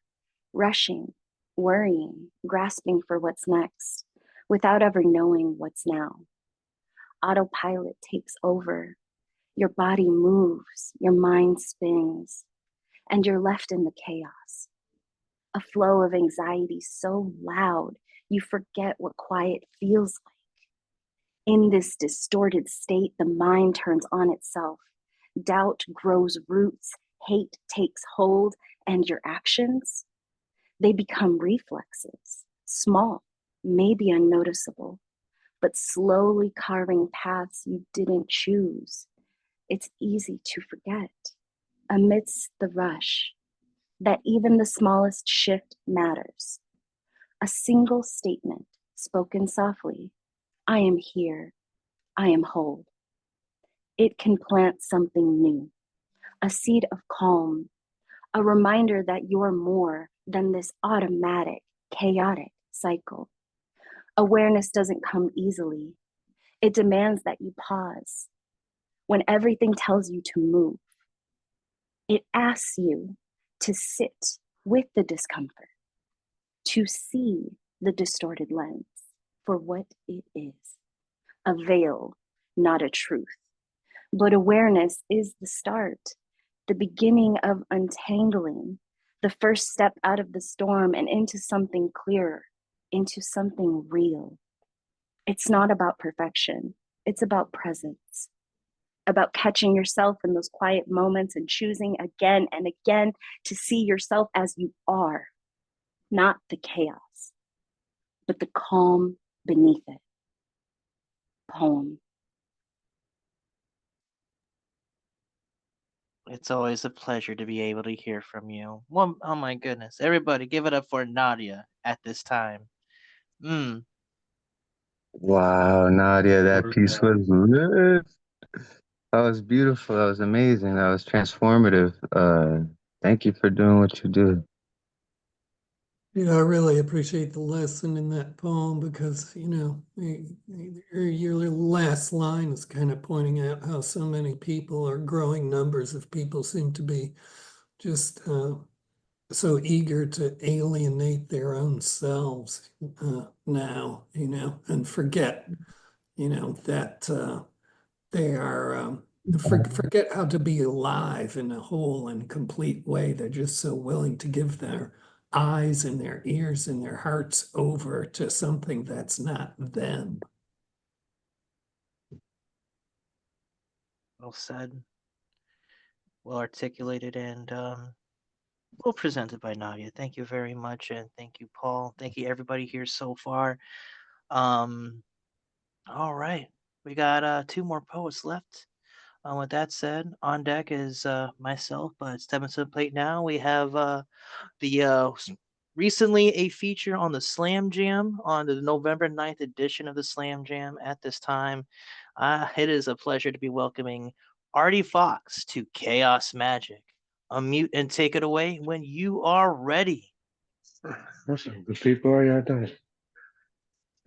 rushing, worrying, grasping for what's next, without ever knowing what's now. Autopilot takes over. Your body moves, your mind spins, and you're left in the chaos. A flow of anxiety so loud you forget what quiet feels like. In this distorted state, the mind turns on itself. Doubt grows roots, hate takes hold, and your actions, they become reflexes, small, maybe unnoticeable, but slowly carving paths you didn't choose. It's easy to forget, amidst the rush, that even the smallest shift matters. A single statement spoken softly, I am here, I am whole. It can plant something new, a seed of calm, a reminder that you're more than this automatic, chaotic cycle. Awareness doesn't come easily. It demands that you pause when everything tells you to move. It asks you to sit with the discomfort, to see the distorted lens for what it is, a veil, not a truth. But awareness is the start, the beginning of untangling, the first step out of the storm and into something clearer, into something real. It's not about perfection, it's about presence, about catching yourself in those quiet moments and choosing again and again to see yourself as you are, not the chaos, but the calm beneath it. Poem.
It's always a pleasure to be able to hear from you. Well, oh my goodness. Everybody give it up for Nadia at this time. Mm.
Wow, Nadia, that piece was lit. That was beautiful. That was amazing. That was transformative. Thank you for doing what you do.
I really appreciate the lesson in that poem because, your last line is kind of pointing out how so many people, or growing numbers of people, seem to be just so eager to alienate their own selves now, and forget, that they are forget how to be alive in a whole and complete way. They're just so willing to give their eyes and their ears and their hearts over to something that's not them.
Well said, well articulated, and well presented by Nadia. Thank you very much, and thank you, Paul. Thank you, everybody here so far. Um, all right, we got two more poets left. With that said, on deck is myself, but stepping to the plate now. We have the recently a feature on the Slam Jam on the November 9th edition of the Slam Jam. At this time, it is a pleasure to be welcoming Artie Fox to Chaos Magic. Unmute and take it away when you are ready.
What's up, good people? How y'all doing?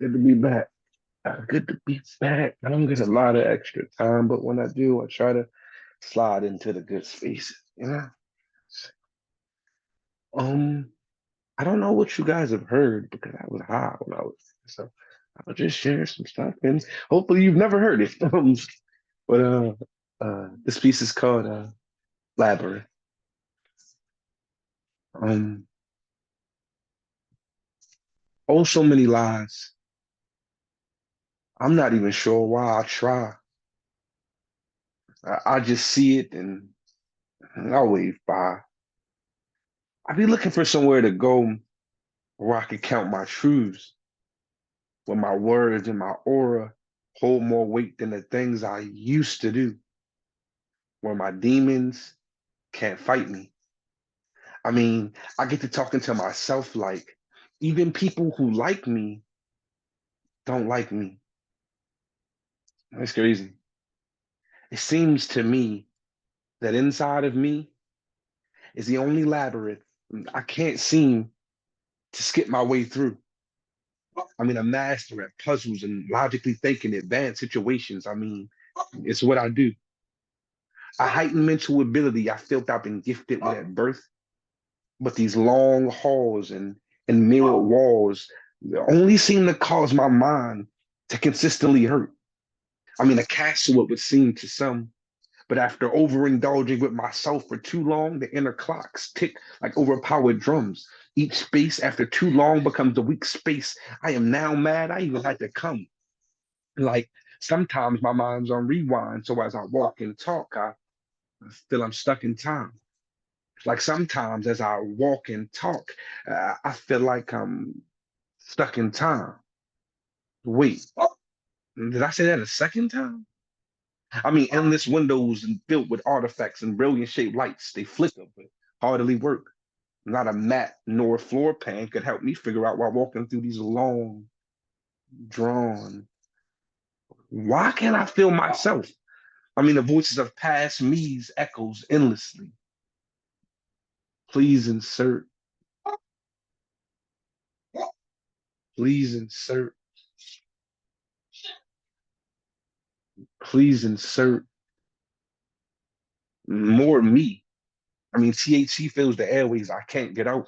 Good to be back. Good to be back. I don't get a lot of extra time, but when I do, I try to slide into the good spaces, you know? Um, I don't know what you guys have heard because I was high when I was, so I'll just share some stuff and hopefully you've never heard it. This piece is called Labyrinth. Um, oh, so many lies. I'm not even sure why I try. I just see it and I'll wave by. I be looking for somewhere to go where I could count my truths, where my words and my aura hold more weight than the things I used to do, where my demons can't fight me. I mean, I get to talking to myself like even people who like me don't like me. That's crazy. It seems to me that inside of me is the only labyrinth I can't seem to skip my way through. I mean, a master at puzzles and logically thinking advanced situations. I mean, it's what I do. A heightened mental ability I felt I've been gifted with at birth, but these long halls and mirrored walls only seem to cause my mind to consistently hurt. I mean, a castle it would seem to some, but after overindulging with myself for too long, the inner clocks tick like overpowered drums. Each space after too long becomes a weak space. I am now mad I even had to come. Like sometimes my mind's on rewind, so as I walk and talk, I feel I'm stuck in time. Like sometimes as I walk and talk, I feel like I'm stuck in time. Wait, did I say that a second time? I mean, endless windows and filled with artifacts and brilliant shaped lights. They flicker, but hardly work. Not a mat nor a floor pan could help me figure out while walking through these long, drawn. Why can't I feel myself? I mean, the voices of past me's echoes endlessly. Please insert. Please insert. Please insert more me. I mean, THC fills the airways I can't get out.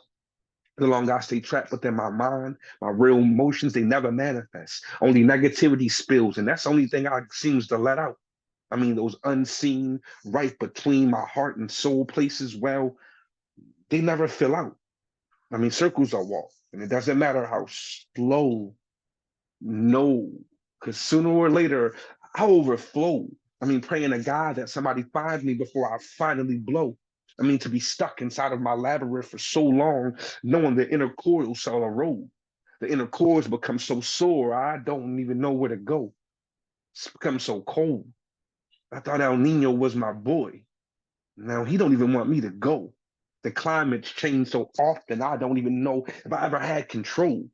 The longer I stay trapped within my mind, my real emotions, they never manifest. Only negativity spills, and that's the only thing I seems to let out. I mean, those unseen, right between my heart and soul places, well, they never fill out. I mean, circles are walked, and it doesn't matter how slow. No, because sooner or later, I'll overflow. I mean, praying to God that somebody finds me before I finally blow. I mean, to be stuck inside of my labyrinth for so long, knowing the inner coils shall erode. The inner cords become so sore, I don't even know where to go. It's become so cold. I thought El Nino was my boy. Now he don't even want me to go. The climate's changed so often, I don't even know if I ever had control.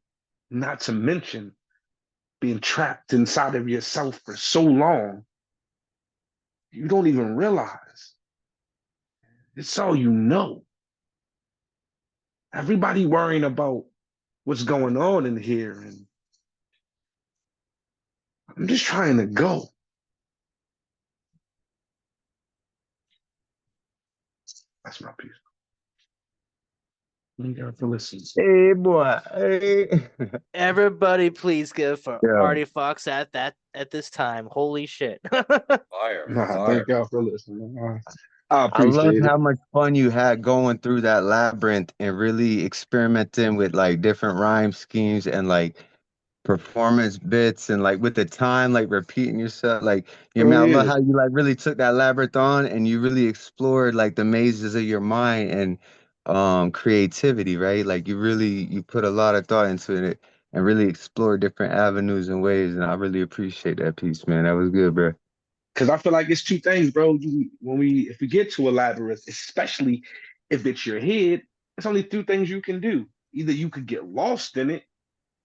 Not to mention being trapped inside of yourself for so long. you don't even realize. It's all you know. Everybody worrying about what's going on in here, and I'm just trying to go. That's my piece. Thank you for listening.
Hey, boy. Hey.
Everybody, please give for
Yo,
Artie Fox at this time. Holy shit!
Fire,
Nah,
fire.
thank y'all for listening. I
I love
appreciate it.
how much fun you had going through that labyrinth and really experimenting with like different rhyme schemes and like performance bits and like with the time, like repeating yourself. Like, you know,
Oh
man, I love
yeah.
how you like really took that labyrinth on and you really explored like the mazes of your mind and creativity, right? Like you put a lot of thought into it and really explored different avenues and ways. And I really appreciate that piece, man. That was good, bro.
Because I feel like it's two things, bro. If we get to a labyrinth, especially if it's your head, it's only two things you can do. Either you could get lost in it,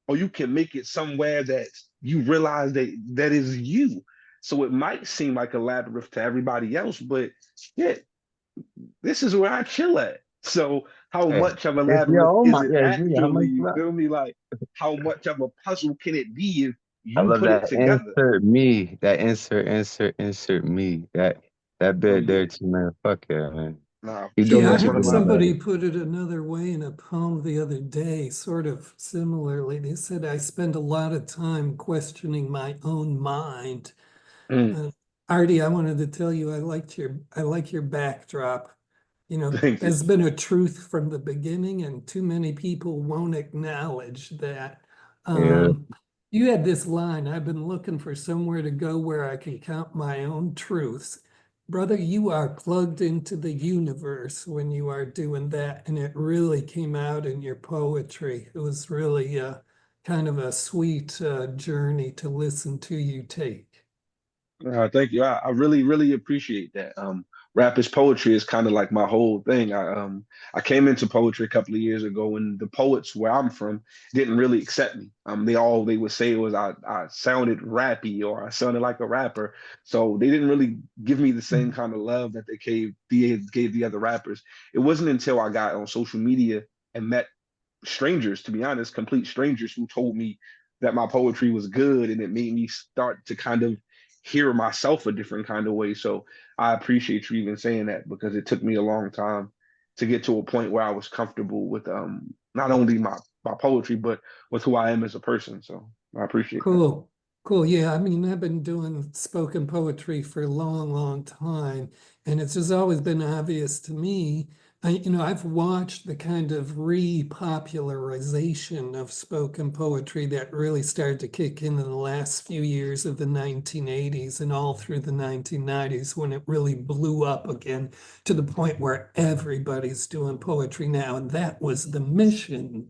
or you can make it somewhere that you realize that is you. So it might seem like a labyrinth to everybody else, but yeah, this is where I chill at. So how
Hey,
much of a
it's your
labyrinth
own
is
mind.
it
Yeah, it's me. How
actually?
much
You
love?
feel me? Like how much of a puzzle can it be if
I
you
love
put it
that
together?
insert me. That insert me. That
Oh
bit
yeah,
there too, man. Fuck yeah, man.
nah, for
Keep
sure.
doing
Yeah, I
what
That's
you're
one of
heard
my
doing,
somebody
brother.
put it another way in a poem the other day, sort of similarly. They said, I spend a lot of time questioning my own mind.
Mm,
Uh, Artie, I wanted to tell you I like your backdrop. You know,
thank you.
there's been a truth from the beginning, and too many people won't acknowledge that.
Yeah.
Um, you had this line, I've been looking for somewhere to go where I can count my own truths. Brother, you are plugged into the universe when you are doing that, and it really came out in your poetry. It was really kind of a sweet journey to listen to you take.
Thank you. I really, really appreciate that. Rap is poetry is kind of like my whole thing. I came into poetry a couple of years ago, and the poets where I'm from didn't really accept me. They would say was I sounded rappy or I sounded like a rapper, so they didn't really give me the same kind of love that they gave the other rappers. It wasn't until I got on social media and met strangers, to be honest, complete strangers who told me that my poetry was good, and it made me start to kind of hear myself a different kind of way. So I appreciate you even saying that because it took me a long time to get to a point where I was comfortable with not only my poetry but with who I am as a person. So I appreciate that.
Cool. Cool. Yeah. I mean, I've been doing spoken poetry for a long, long time. And it's just always been obvious to me. I've watched the kind of repopularization of spoken poetry that really started to kick in the last few years of the 1980s and all through the 1990s when it really blew up again to the point where everybody's doing poetry now. And that was the mission.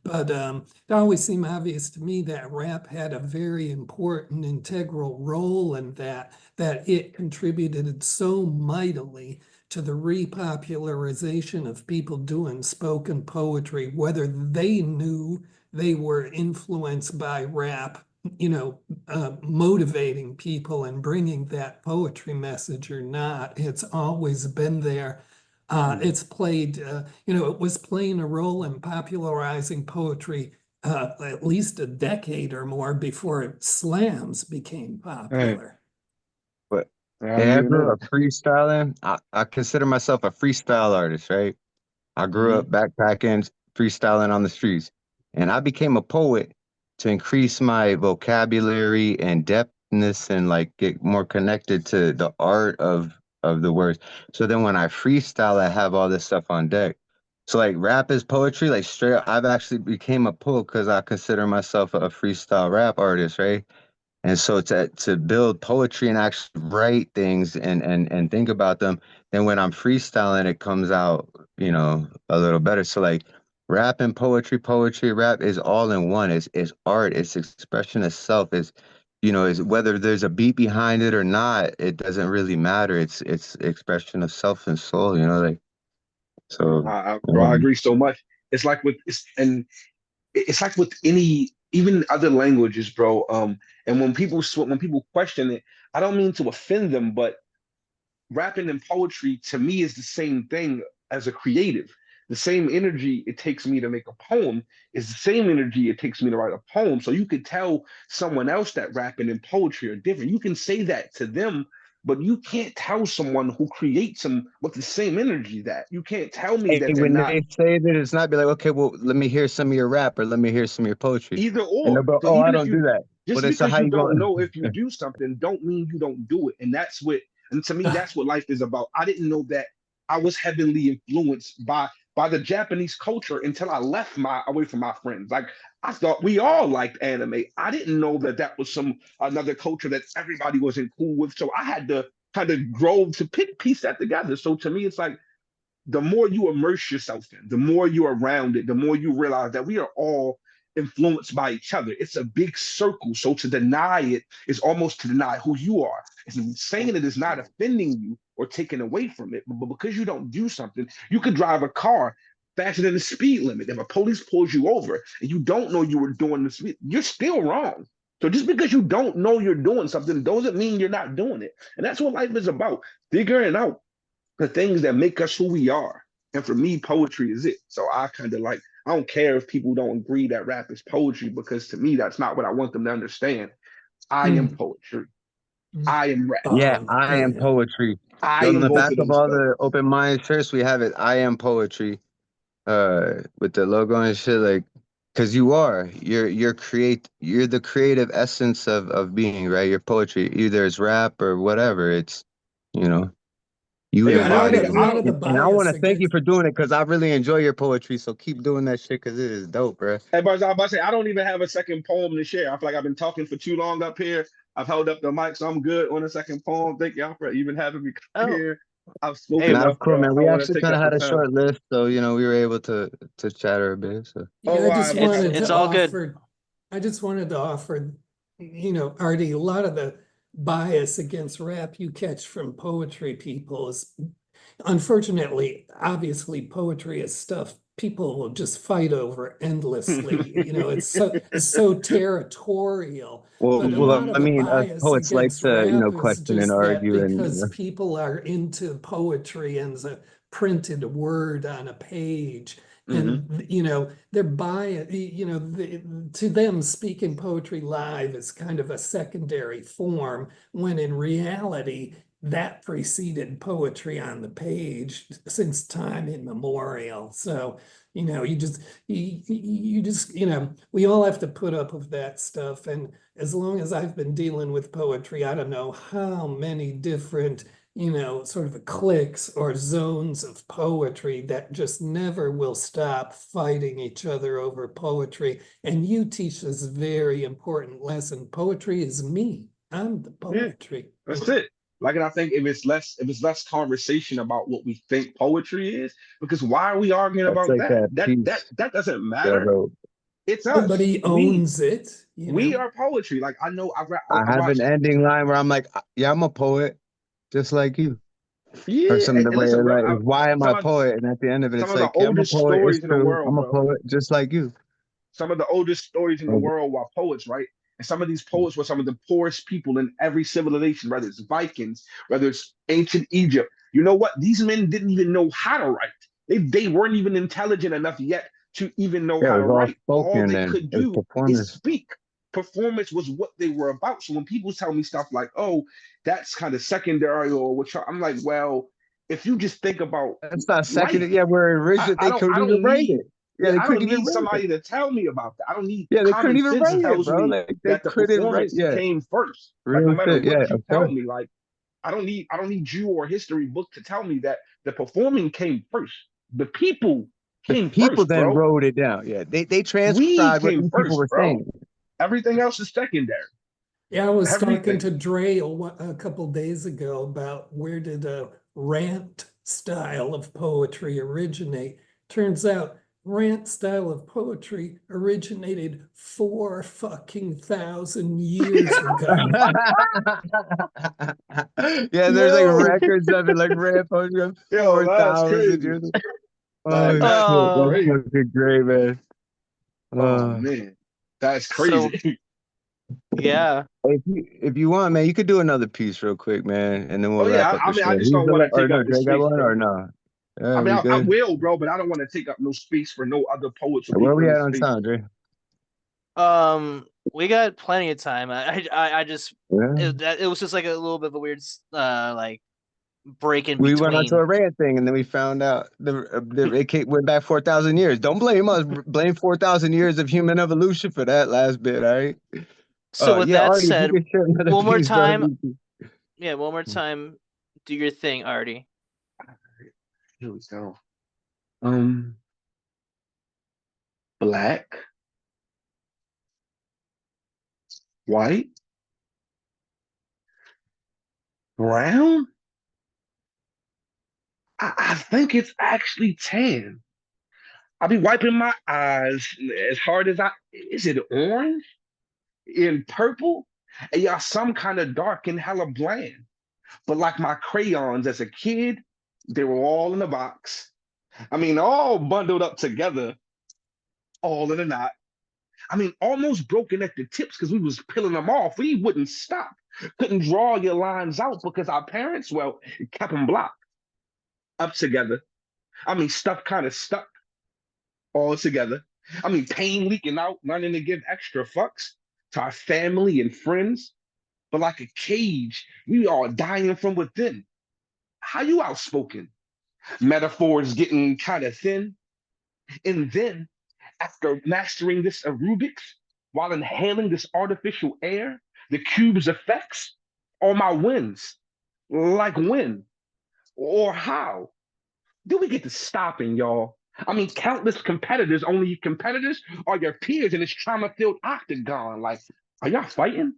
But it always seemed obvious to me that rap had a very important integral role in that it contributed so mightily to the repopularization of people doing spoken poetry, whether they knew they were influenced by rap, motivating people and bringing that poetry message or not. It's always been there.
Mm.
It's played, it was playing a role in popularizing poetry at least a decade or more before slams became
Hey,
popular.
But
I didn't
hey, I
even know
grew
that.
up freestyling. I consider myself a freestyle artist, right? I grew
Hmm.
up backpacking, freestyling on the streets, and I became a poet to increase my vocabulary and depthness and like get more connected to the art of the words. So then when I freestyle, I have all this stuff on deck. So like rap is poetry, like straight up, I've actually became a poet because I consider myself a freestyle rap artist, right? And so to build poetry and actually write things and think about them, then when I'm freestyling, it comes out, a little better. So like rap and poetry, rap is all in one. It's art, it's expression itself. Is whether there's a beat behind it or not, it doesn't really matter. It's expression of self and soul, like so.
Bro, I agree so much. It's like with it's like with any even other languages, bro. And when people question it, I don't mean to offend them, but rapping and poetry to me is the same thing as a creative. The same energy it takes me to make a poem is the same energy it takes me to write a poem. So you could tell someone else that rapping and poetry are different. You can say that to them, but you can't tell someone who creates them with the same energy that you can't tell me
Hey,
that they're
when
not
they say that, it's not be like, okay, well, let me hear some of your rap or let me hear some of your poetry.
either
And they'll
or.
go,
So
oh, I
even if
don't
you
do that. Well,
just
then so
because
how
you
you
don't
going?
know if you do something, don't mean you don't do it. And to me, that's what life is about. I didn't know that I was heavily influenced by the Japanese culture until I left my away from my friends. Like I thought we all liked anime. I didn't know that that was some another culture that everybody wasn't cool with. So I had to kind of grow to piece that together. So to me, it's like the more you immerse yourself in, the more you're around it, the more you realize that we are all influenced by each other. It's a big circle. So to deny it is almost to deny who you are. It's saying it is not offending you or taking away from it, but because you don't do something, you could drive a car faster than the speed limit. If a police pulls you over and you don't know you were doing the speed, you're still wrong. So just because you don't know you're doing something doesn't mean you're not doing it. And that's what life is about, figuring out the things that make us who we are. And for me, poetry is it. So I kind of like, I don't care if people don't agree that rap is poetry, because to me, that's not what I want them to understand. I am
Mm,
poetry.
mm.
I am rap.
Yeah, I am
Yeah.
poetry.
I
Yo, on
am
the
both
back
of
of
them
all
stuff.
the open mind shirts, we have it. I am poetry, with the logo and shit. Like, cause you're the creative essence of being, right? Your poetry, either it's rap or whatever. It's, you know, you
Yeah,
Yeah,
and I don't
embody
even,
it.
I
lot
don't,
of the
And I want
bias
to thank you
against
for doing it because I really enjoy your poetry. So keep doing that shit because it is dope, bro.
hey, but I was about to say, I don't even have a second poem to share. I feel like I've been talking for too long up here. I've held up the mic, so I'm good on a second poem. Thank y'all for even having me come
Oh,
here. I've
hey,
spoken
Nah,
enough,
it's cool,
bro.
man.
I
We
don't want to
actually
take
kind of
up the
had a
time.
short list, so we were able to chatter a bit. So
Oh,
Yeah,
I
wanted
it's
to
all good.
offer, I just wanted to offer, Artie, a lot of the bias against rap you catch from poetry people is, unfortunately, obviously poetry is stuff people will just fight over endlessly. It's so territorial. But a lot of
I
the
mean, us
bias
poets like
against
to,
rap is
question and
just that
argue and,
because people are into poetry and the printed word on a page.
hmm
And they're biased, to them speaking poetry live is kind of a secondary form, when in reality that preceded poetry on the page since time immemorial. So we all have to put up with that stuff. And as long as I've been dealing with poetry, I don't know how many different sort of cliques or zones of poetry that just never will stop fighting each other over poetry. And you teach this very important lesson. Poetry is me. I'm the
Yeah,
poetry.
that's it. Like, and I think if it's less conversation about what we think poetry is, because why are we arguing
that's
about
like
that?
that
That doesn't
piece that I
matter.
wrote.
It's us.
Nobody
We
owns it,
we are poetry. Like I know
I
I
have an
watch.
ending line where I'm like, yeah, I'm a poet, just like you. Or
Yeah,
some of the
and
way
listen, bro.
like, why am I
Some
a
of
poet? And at the end of it,
some
it's
of the
like, yeah, I'm a
oldest
poet. It's
stories in the
true.
world,
I'm a
bro.
poet, just like you.
Some of the oldest stories in the
Oh,
world were poets, right? And some of these poets were some of the poorest people in every civilization, whether it's Vikings, whether it's ancient Egypt. You know what? These men didn't even know how to write. They weren't even intelligent enough yet to even know
yeah,
how
it
to
was all
write. All
spoken
they
then.
could
It was
do is
performance.
speak. Performance was what they were about. So when people tell me stuff like, "Oh, that's kind of secondary," or what, I'm like, well, if you just think about
That's not second.
life,
Yeah, we're original.
I
They
don't I
couldn't even
don't
write
need
it. Yeah,
yeah,
they
I don't
couldn't even
need
write it.
somebody to tell me about that. I don't need
Yeah, they couldn't
common
even
sense
write it,
tells
bro.
me
Like they
that the
couldn't write.
performance
Yeah,
came first. Like no
real
matter
shit. Yeah,
what you
of
tell
course.
me, like I don't need you or history book to tell me that the performing came first. The people
The
came
people
first,
then
bro.
wrote it down. Yeah, they
We
transcribed what
came
these people
first,
were
bro.
saying.
Everything else is secondary.
Yeah, I was talking
Everything.
to Dre a couple days ago about where did a rant style of poetry originate. Turns out rant style of poetry originated 4 fucking thousand years ago.
Yeah, there's like
Yo,
records of it, like rap poetry,
yo, that's
4,000
crazy.
years.
Like
Oh
that's
shit, that's
Oh,
crazy.
fucking great, man.
Oh
Uh,
man, that's
so
crazy.
Yeah.
If you want, man, you could do another piece real quick, man, and then
Oh
we'll
yeah,
wrap up
I
the
mean,
show.
I just
Who's
don't
the
want to
or
take
no?
up the
Dre got
space,
one or
bro.
no? Yeah,
I mean,
we
I
good.
will, bro, but I don't want to take up no space for no other poets or
Where
people
we
in the
at on
space.
time, Dre?
We got plenty of time. I just
Yeah.
it was just like a little bit of a weird like break in
We went onto
between.
a rant thing, and then we found out went back 4,000 years. Don't blame us. Blame 4,000 years of human evolution for that last bit. All right.
So with
Yeah,
that
Artie, if you
said,
could share another
one more
piece, bro.
time. Yeah, one more time. Do your thing, Artie.
Here we go. Um, black, white, brown. I think it's actually tan. I be wiping my eyes as hard as I. Is it orange and purple? And y'all some kind of dark and hella bland. But like my crayons as a kid, they were all in a box. I mean, all bundled up together, all in a knot. I mean, almost broken at the tips because we was peeling them off. We wouldn't stop. Couldn't draw your lines out because our parents, well, kept them blocked up together. I mean, stuff kind of stuck all together. I mean, pain leaking out, running to give extra fucks to our family and friends. But like a cage, we are dying from within. How you outspoken? Metaphors getting kind of thin. And then, after mastering this aerobics, while inhaling this artificial air, the cube's effects, all my wins. Like when or how do we get to stopping, y'all? I mean, countless competitors, only competitors are your peers in this trauma-filled octagon. Like, are y'all fighting?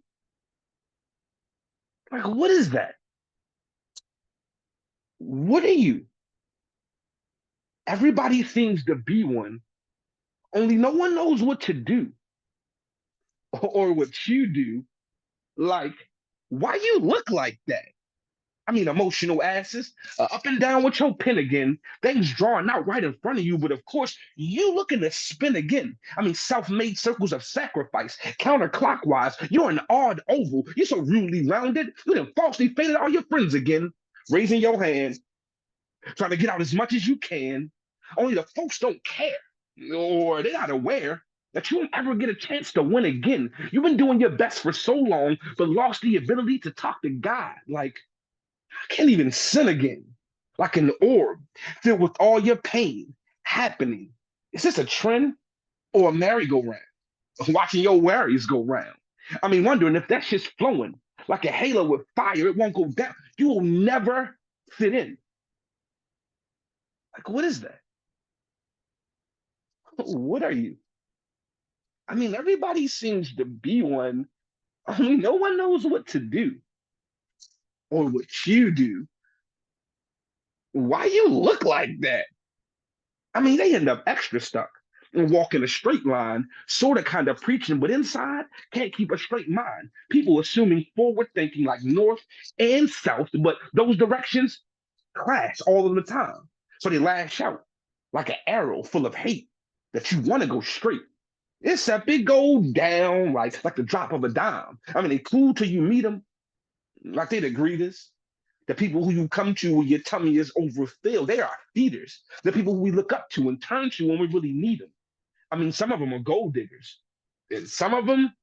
Like, what is that? What are you? Everybody seems to be one, only no one knows what to do or what you do. Like, why you look like that? I mean, emotional asses, up and down with your pen again, things drawn out right in front of you, but of course, you looking to spin again. I mean, self-made circles of sacrifice, counterclockwise. You're an odd oval. You're so rudely rounded, you done falsely faded all your friends again, raising your hand, trying to get out as much as you can. Only the folks don't care, or they're not aware that you won't ever get a chance to win again. You've been doing your best for so long, but lost the ability to talk to God. Like, I can't even sin again. Like an orb filled with all your pain happening. Is this a trend or a merry-go-round? Watching your worries go round. I mean, wondering if that shit's flowing like a halo with fire, it won't go down. You will never fit in. Like, what is that? What are you? I mean, everybody seems to be one. I mean, no one knows what to do or what you do. Why you look like that? I mean, they end up extra stuck and walk in a straight line, sort of kind of preaching, but inside can't keep a straight mind. People assuming forward thinking like north and south, but those directions clash all of the time. So they lash out like an arrow full of hate that you want to go straight. Except it go down like the drop of a dime. I mean, they cool till you meet them, like they the greeters. The people who you come to when your tummy is overfilled, they are feeders. The people who we look up to and turn to when we really need them. I mean, some of them are gold diggers, and some of them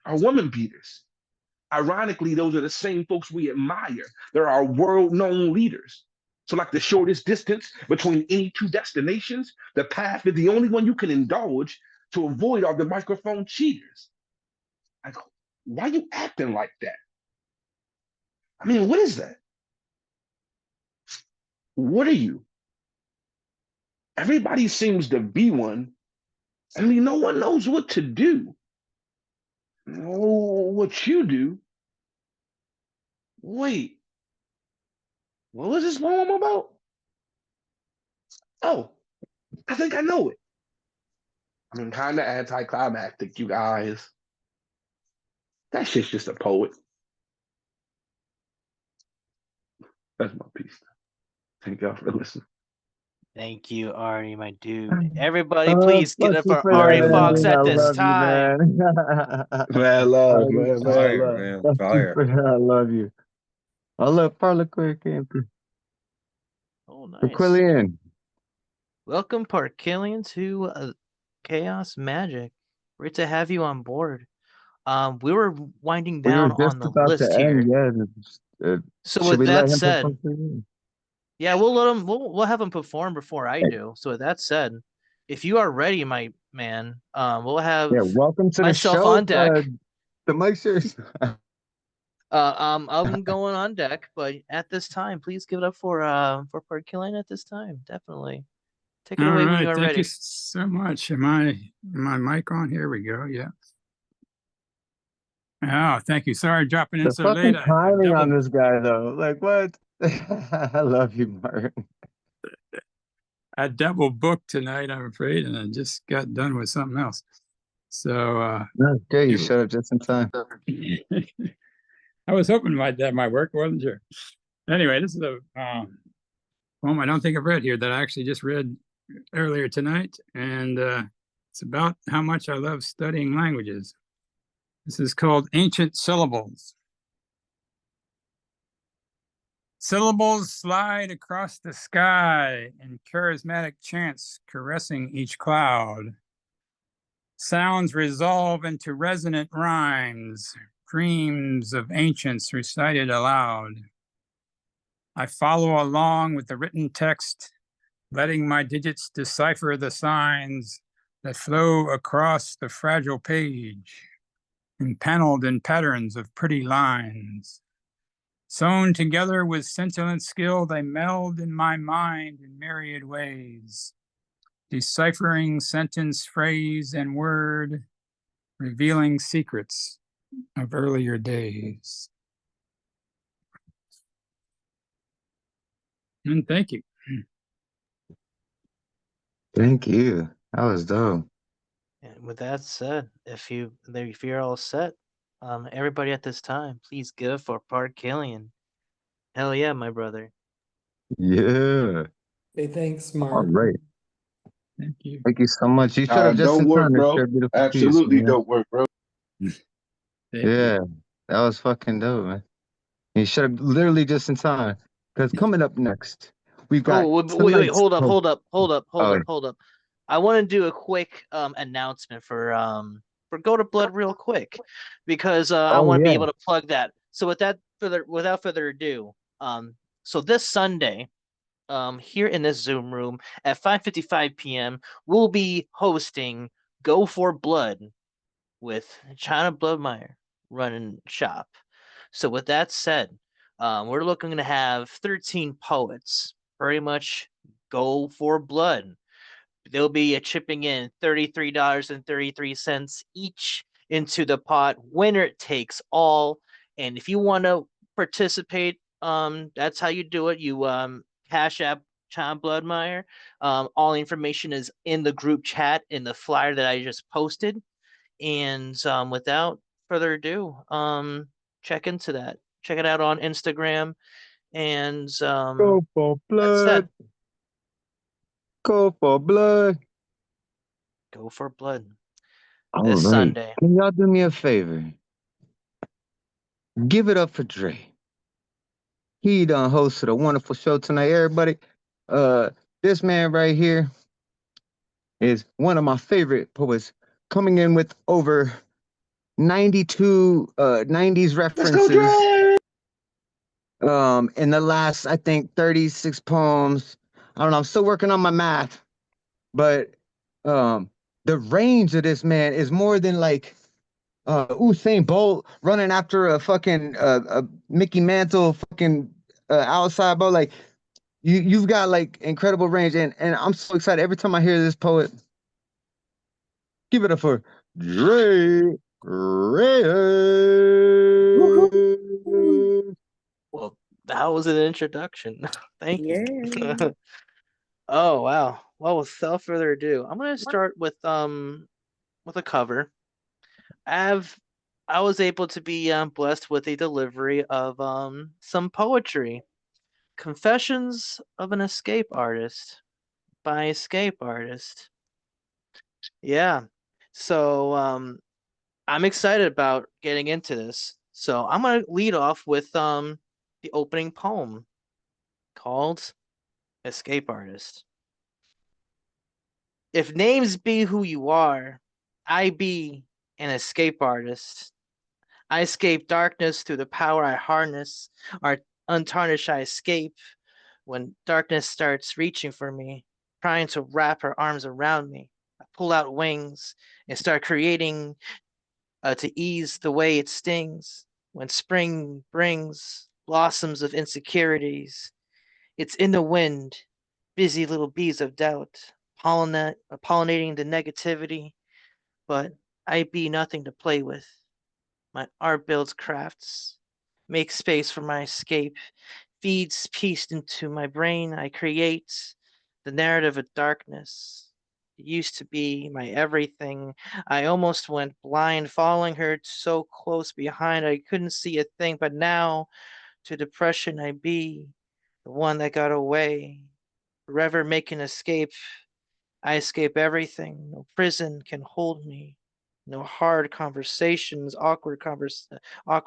are woman beaters. Ironically, those are the same folks we admire. They're our world known leaders. So, like the shortest distance between any two destinations, the path is the only one you can indulge to avoid all the microphone cheaters. Like, why are you acting like that? I mean, what is that? What are you? Everybody seems to be one. I mean, no one knows what to do. Oh, what you do? Wait, what was this poem about? Oh, I think I know it. I mean, kind of anticlimactic, you guys. That shit's just a poet. That's my piece. Thank y'all for listening.
Thank you, Artie, my dude. Everybody,
Oh,
please give
fuck
it
you
for
for
Artie
that
Fox
ending. I
at this
love you,
time.
man.
Man, love,
Artie,
man, man,
Fire,
love.
man,
fuck you
fire.
for that. I love you. I love Parliquare Camper.
Oh,
For
nice.
Quillian.
Welcome, Parkillian, to Chaos Magic. Great to have you on board. We were winding
We were
down
just
on the
about to
list
end.
here.
Yeah.
So
Should
with
we let
that
him
said,
perform for you?
yeah, we'll let him. We'll have him perform before I do. So with that said, if you are ready, my man, we'll have
Yeah. Welcome to the
myself
show.
on deck.
The mic series.
I'm going on deck, but at this time, please give it up for Parkillian at this time. Definitely take it
All
away when
right,
you are
thank you
ready.
so much. My mic on? Here we go. Yeah. Oh, thank you. Sorry, dropping in
The
so late.
fucking
I
timing on
double
this guy, though. Like, what? I love you, Martin.
I double booked tonight, I'm afraid, and I just got done with something else. So
Okay, you showed up just in time.
I was hoping that might work. Wasn't sure. Anyway, this is a poem I don't think I've read here that I actually just read earlier tonight, and it's about how much I love studying languages. This is called Ancient Syllables. Syllables slide across the sky in charismatic chants caressing each cloud. Sounds resolve into resonant rhymes, dreams of ancients recited aloud. I follow along with the written text, letting my digits decipher the signs that flow across the fragile page, empaneled in patterns of pretty lines. Sewn together with scintillant skill, they meld in my mind in myriad ways, deciphering sentence, phrase, and word, revealing secrets of earlier days. And thank you.
Thank you. That was dope.
And with that said, if you're all set, everybody at this time, please give for Parkillian. Hell yeah, my brother.
Yeah.
Hey, thanks,
All
Mark.
right.
Thank you.
Thank you so much. You showed up just
Don't
in
work,
time to
bro.
share a beautiful piece,
Absolutely
man.
don't work, bro.
Thank
Yeah,
you.
that was fucking dope, man. You showed up literally just in time. Because coming up next, we've got
Oh, wait,
tonight's.
hold up,
Oh,
hold up, hold up, hold
oh,
up, hold up. I want to do a quick announcement for Go to Blood real quick because I
oh,
want to be
yeah.
able to plug that. So without further ado, so this Sunday, here in this Zoom room at 5:55 p.m., we'll be hosting Go for Blood with China Bloodmeyer running shop. So with that said, we're looking to have 13 poets pretty much go for blood. They'll be chipping in $33.33 each into the pot. Winner takes all. And if you want to participate, that's how you do it. You cash app China Bloodmeyer. All information is in the group chat in the flyer that I just posted. And without further ado, check into that. Check it out on Instagram. And
Go for
that's
blood.
said.
Go for blood.
Go for blood
All
this
right.
Sunday.
Can y'all do me a favor? Give it up for Dre. He done hosted a wonderful show tonight, everybody. This man right here is one of my favorite poets, coming in with over 92 90s
Let's go,
references
Dre!
in the last, I think, 36 poems. I don't know, I'm still working on my math, but the range of this man is more than like Usain Bolt running after a fucking a Mickey Mantle fucking outside ball. Like you've got like incredible range, and I'm so excited every time I hear this poet. Give it up for Dre Reyes.
Well, that was an introduction. Thank you.
Yeah.
Oh wow. Well, without further ado, I'm gonna start with a cover. I've I was able to be blessed with a delivery of some poetry. Confessions of an Escape Artist by escape artist. Yeah. So I'm excited about getting into this. So I'm gonna lead off with the opening poem called Escape Artist. If names be who you are, I be an escape artist. I escape darkness through the power I harness. Our untarnished I escape when darkness starts reaching for me, trying to wrap her arms around me. I pull out wings and start creating to ease the way it stings. When spring brings blossoms of insecurities, it's in the wind, busy little bees of doubt, pollinating the negativity, but I be nothing to play with. My art builds crafts, makes space for my escape, feeds peace into my brain. I create the narrative of darkness. It used to be my everything. I almost went blind, following her so close behind. I couldn't see a thing, but now to depression I be the one that got away, forever making escape. I escape everything. No prison can hold me. No hard conversations, awkward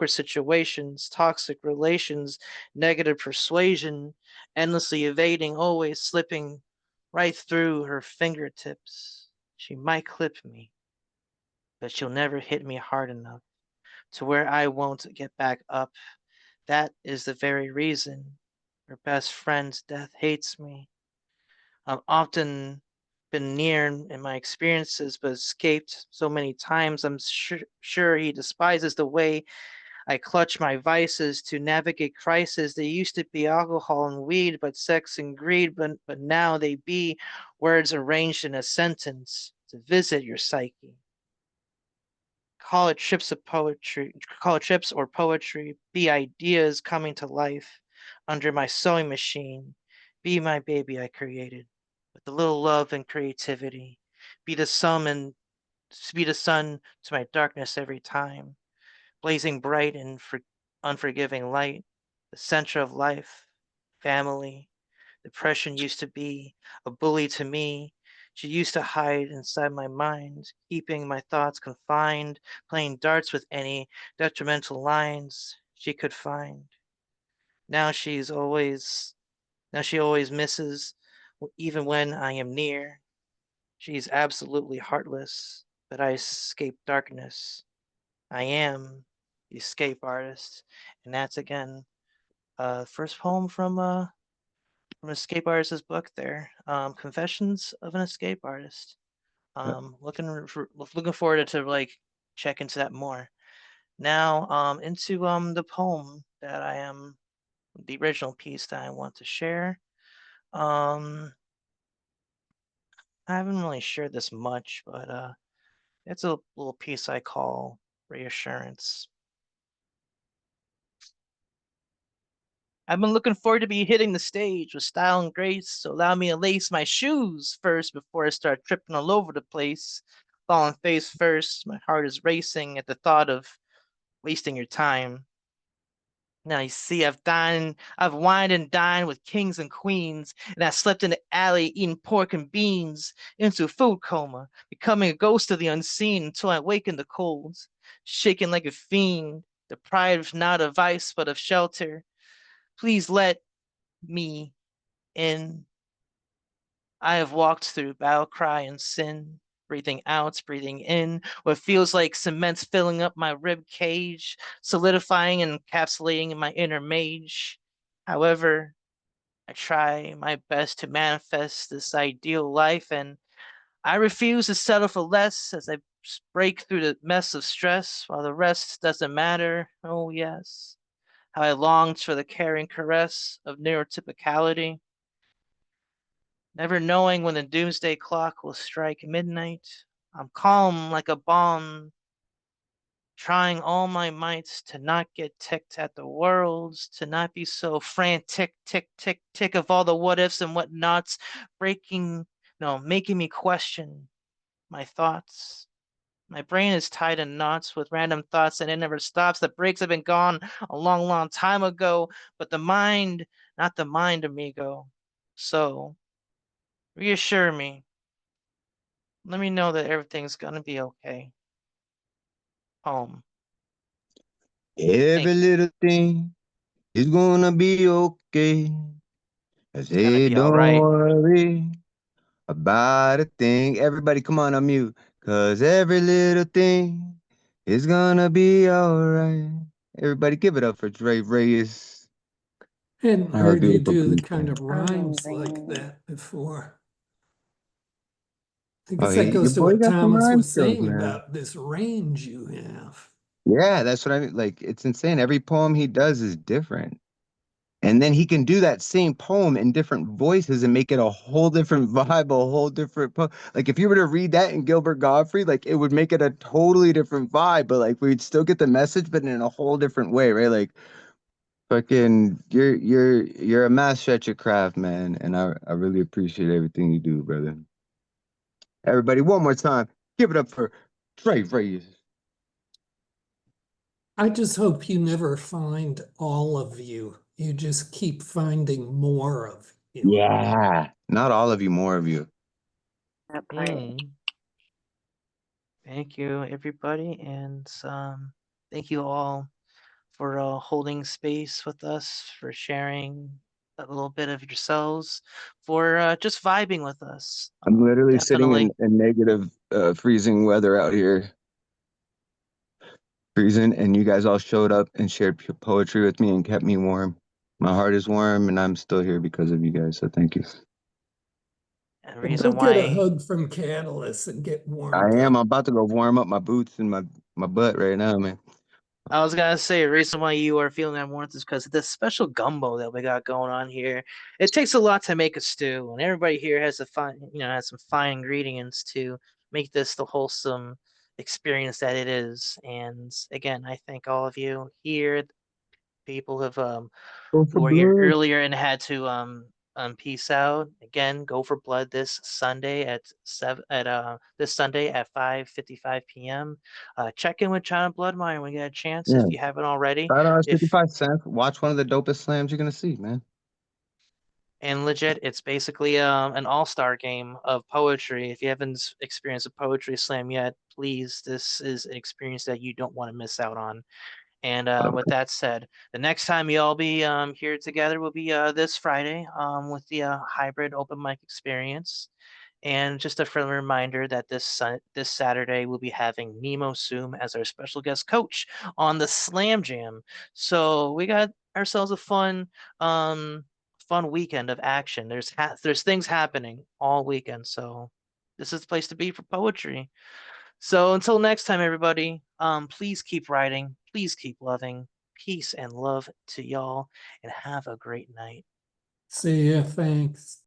situations, toxic relations, negative persuasion, endlessly evading, always slipping right through her fingertips. She might clip me, but she'll never hit me hard enough to where I won't get back up. That is the very reason her best friend's death hates me. I've often been near in my experiences, but escaped so many times. I'm sure he despises the way I clutch my vices to navigate crisis. They used to be alcohol and weed, but sex and greed, but now they be words arranged in a sentence to visit your psyche. Call it trips of poetry, call it trips or poetry, be ideas coming to life under my sewing machine, be my baby I created with a little love and creativity, be the sun and be the sun to my darkness every time, blazing bright and unforgiving light, the center of life, family. Depression used to be a bully to me. She used to hide inside my mind, keeping my thoughts confined, playing darts with any detrimental lines she could find. Now she's always, now she always misses, even when I am near. She's absolutely heartless, but I escape darkness. I am the escape artist, and that's again, first poem from Escape Artist's book there. Confessions of an Escape Artist. Looking forward to like check into that more. Now, into the poem that I am the original piece that I want to share. Um, I haven't really shared this much, but it's a little piece I call Reassurance. I've been looking forward to be hitting the stage with style and grace, so allow me to lace my shoes first before I start tripping all over the place. Falling face first, my heart is racing at the thought of wasting your time. Now you see, I've wined and dined with kings and queens, and I slept in the alley eating pork and beans into a food coma, becoming a ghost of the unseen until I wake in the cold, shaking like a fiend, deprived not of vice but of shelter. Please let me in. I have walked through battle cry and sin, breathing out, breathing in, what feels like cement's filling up my rib cage, solidifying and encapsulating my inner mage. However, I try my best to manifest this ideal life, and I refuse to settle for less as I break through the mess of stress while the rest doesn't matter. Oh, yes. How I longed for the caring caress of neurotypicality, never knowing when the doomsday clock will strike midnight. I'm calm like a bomb, trying all my mights to not get ticked at the worlds, to not be so frantic, tick, tick, tick of all the what ifs and what nots, breaking, no, making me question my thoughts. My brain is tied in knots with random thoughts and it never stops. The brakes have been gone a long, long time ago, but the mind, not the mind, amigo. So reassure me. Let me know that everything's gonna be okay. Home.
Every little thing is gonna be okay. I
It's gonna
say,
be all
don't
right.
worry about a thing. Everybody, come on, unmute. Cause every little thing is gonna be alright. Everybody, give it up for Dre Reyes.
Hadn't
Our
heard you
beautiful
do the
people.
kind of rhymes like
Amazing.
that before. I
Oh,
guess that
your
goes to
boy
what
got some
Thomas
rhyme
was
skills,
saying
man.
about this range you have.
Yeah, that's what I mean. Like, it's insane. Every poem he does is different. And then he can do that same poem in different voices and make it a whole different vibe, a whole different like if you were to read that in Gilbert Gottfried, like it would make it a totally different vibe, but like we'd still get the message, but in a whole different way, right? Like fucking you're a master at your craft, man. And I really appreciate everything you do, brother. Everybody, one more time, give it up for Trey Reyes.
I just hope you never find all of you. You just keep finding more of you.
Yeah. Not all of you, more of you.
That part.
Thank you, everybody, and thank you all for holding space with us, for sharing a little bit of yourselves, for just vibing with us.
I'm literally sitting
Definitely.
in negative freezing weather out here. Freezing, and you guys all showed up and shared poetry with me and kept me warm. My heart is warm, and I'm still here because of you guys. So thank you.
And
And go
reason
get a
why
hug from Catalyst and get
I
warmed
am.
up.
I'm about to go warm up my boots and my butt right now, man.
I was gonna say, the reason why you are feeling that warmth is because of this special gumbo that we got going on here. It takes a lot to make a stew, and everybody here has has some fine ingredients to make this the wholesome experience that it is. And again, I thank all of you here. People have
Go for
who were here
blood.
earlier and had to peace out. Again, go for blood this Sunday at 5:55 p.m. Check in with China Bloodmine when you get a chance
Yeah,
if you haven't already. If
$5.55. Watch one of the dopest slams you're gonna see, man.
and legit, it's basically an all-star game of poetry. If you haven't experienced a poetry slam yet, please, this is an experience that you don't want to miss out on. And with that said, the next time you'll be here together will be this Friday with the hybrid open mic experience. And just a friendly reminder that this Saturday we'll be having Nemo Soom as our special guest coach on the Slam Jam. So we got ourselves a fun weekend of action. There's things happening all weekend. So this is the place to be for poetry. So until next time, everybody, please keep writing, please keep loving. Peace and love to y'all, and have a great night.
See ya, thanks.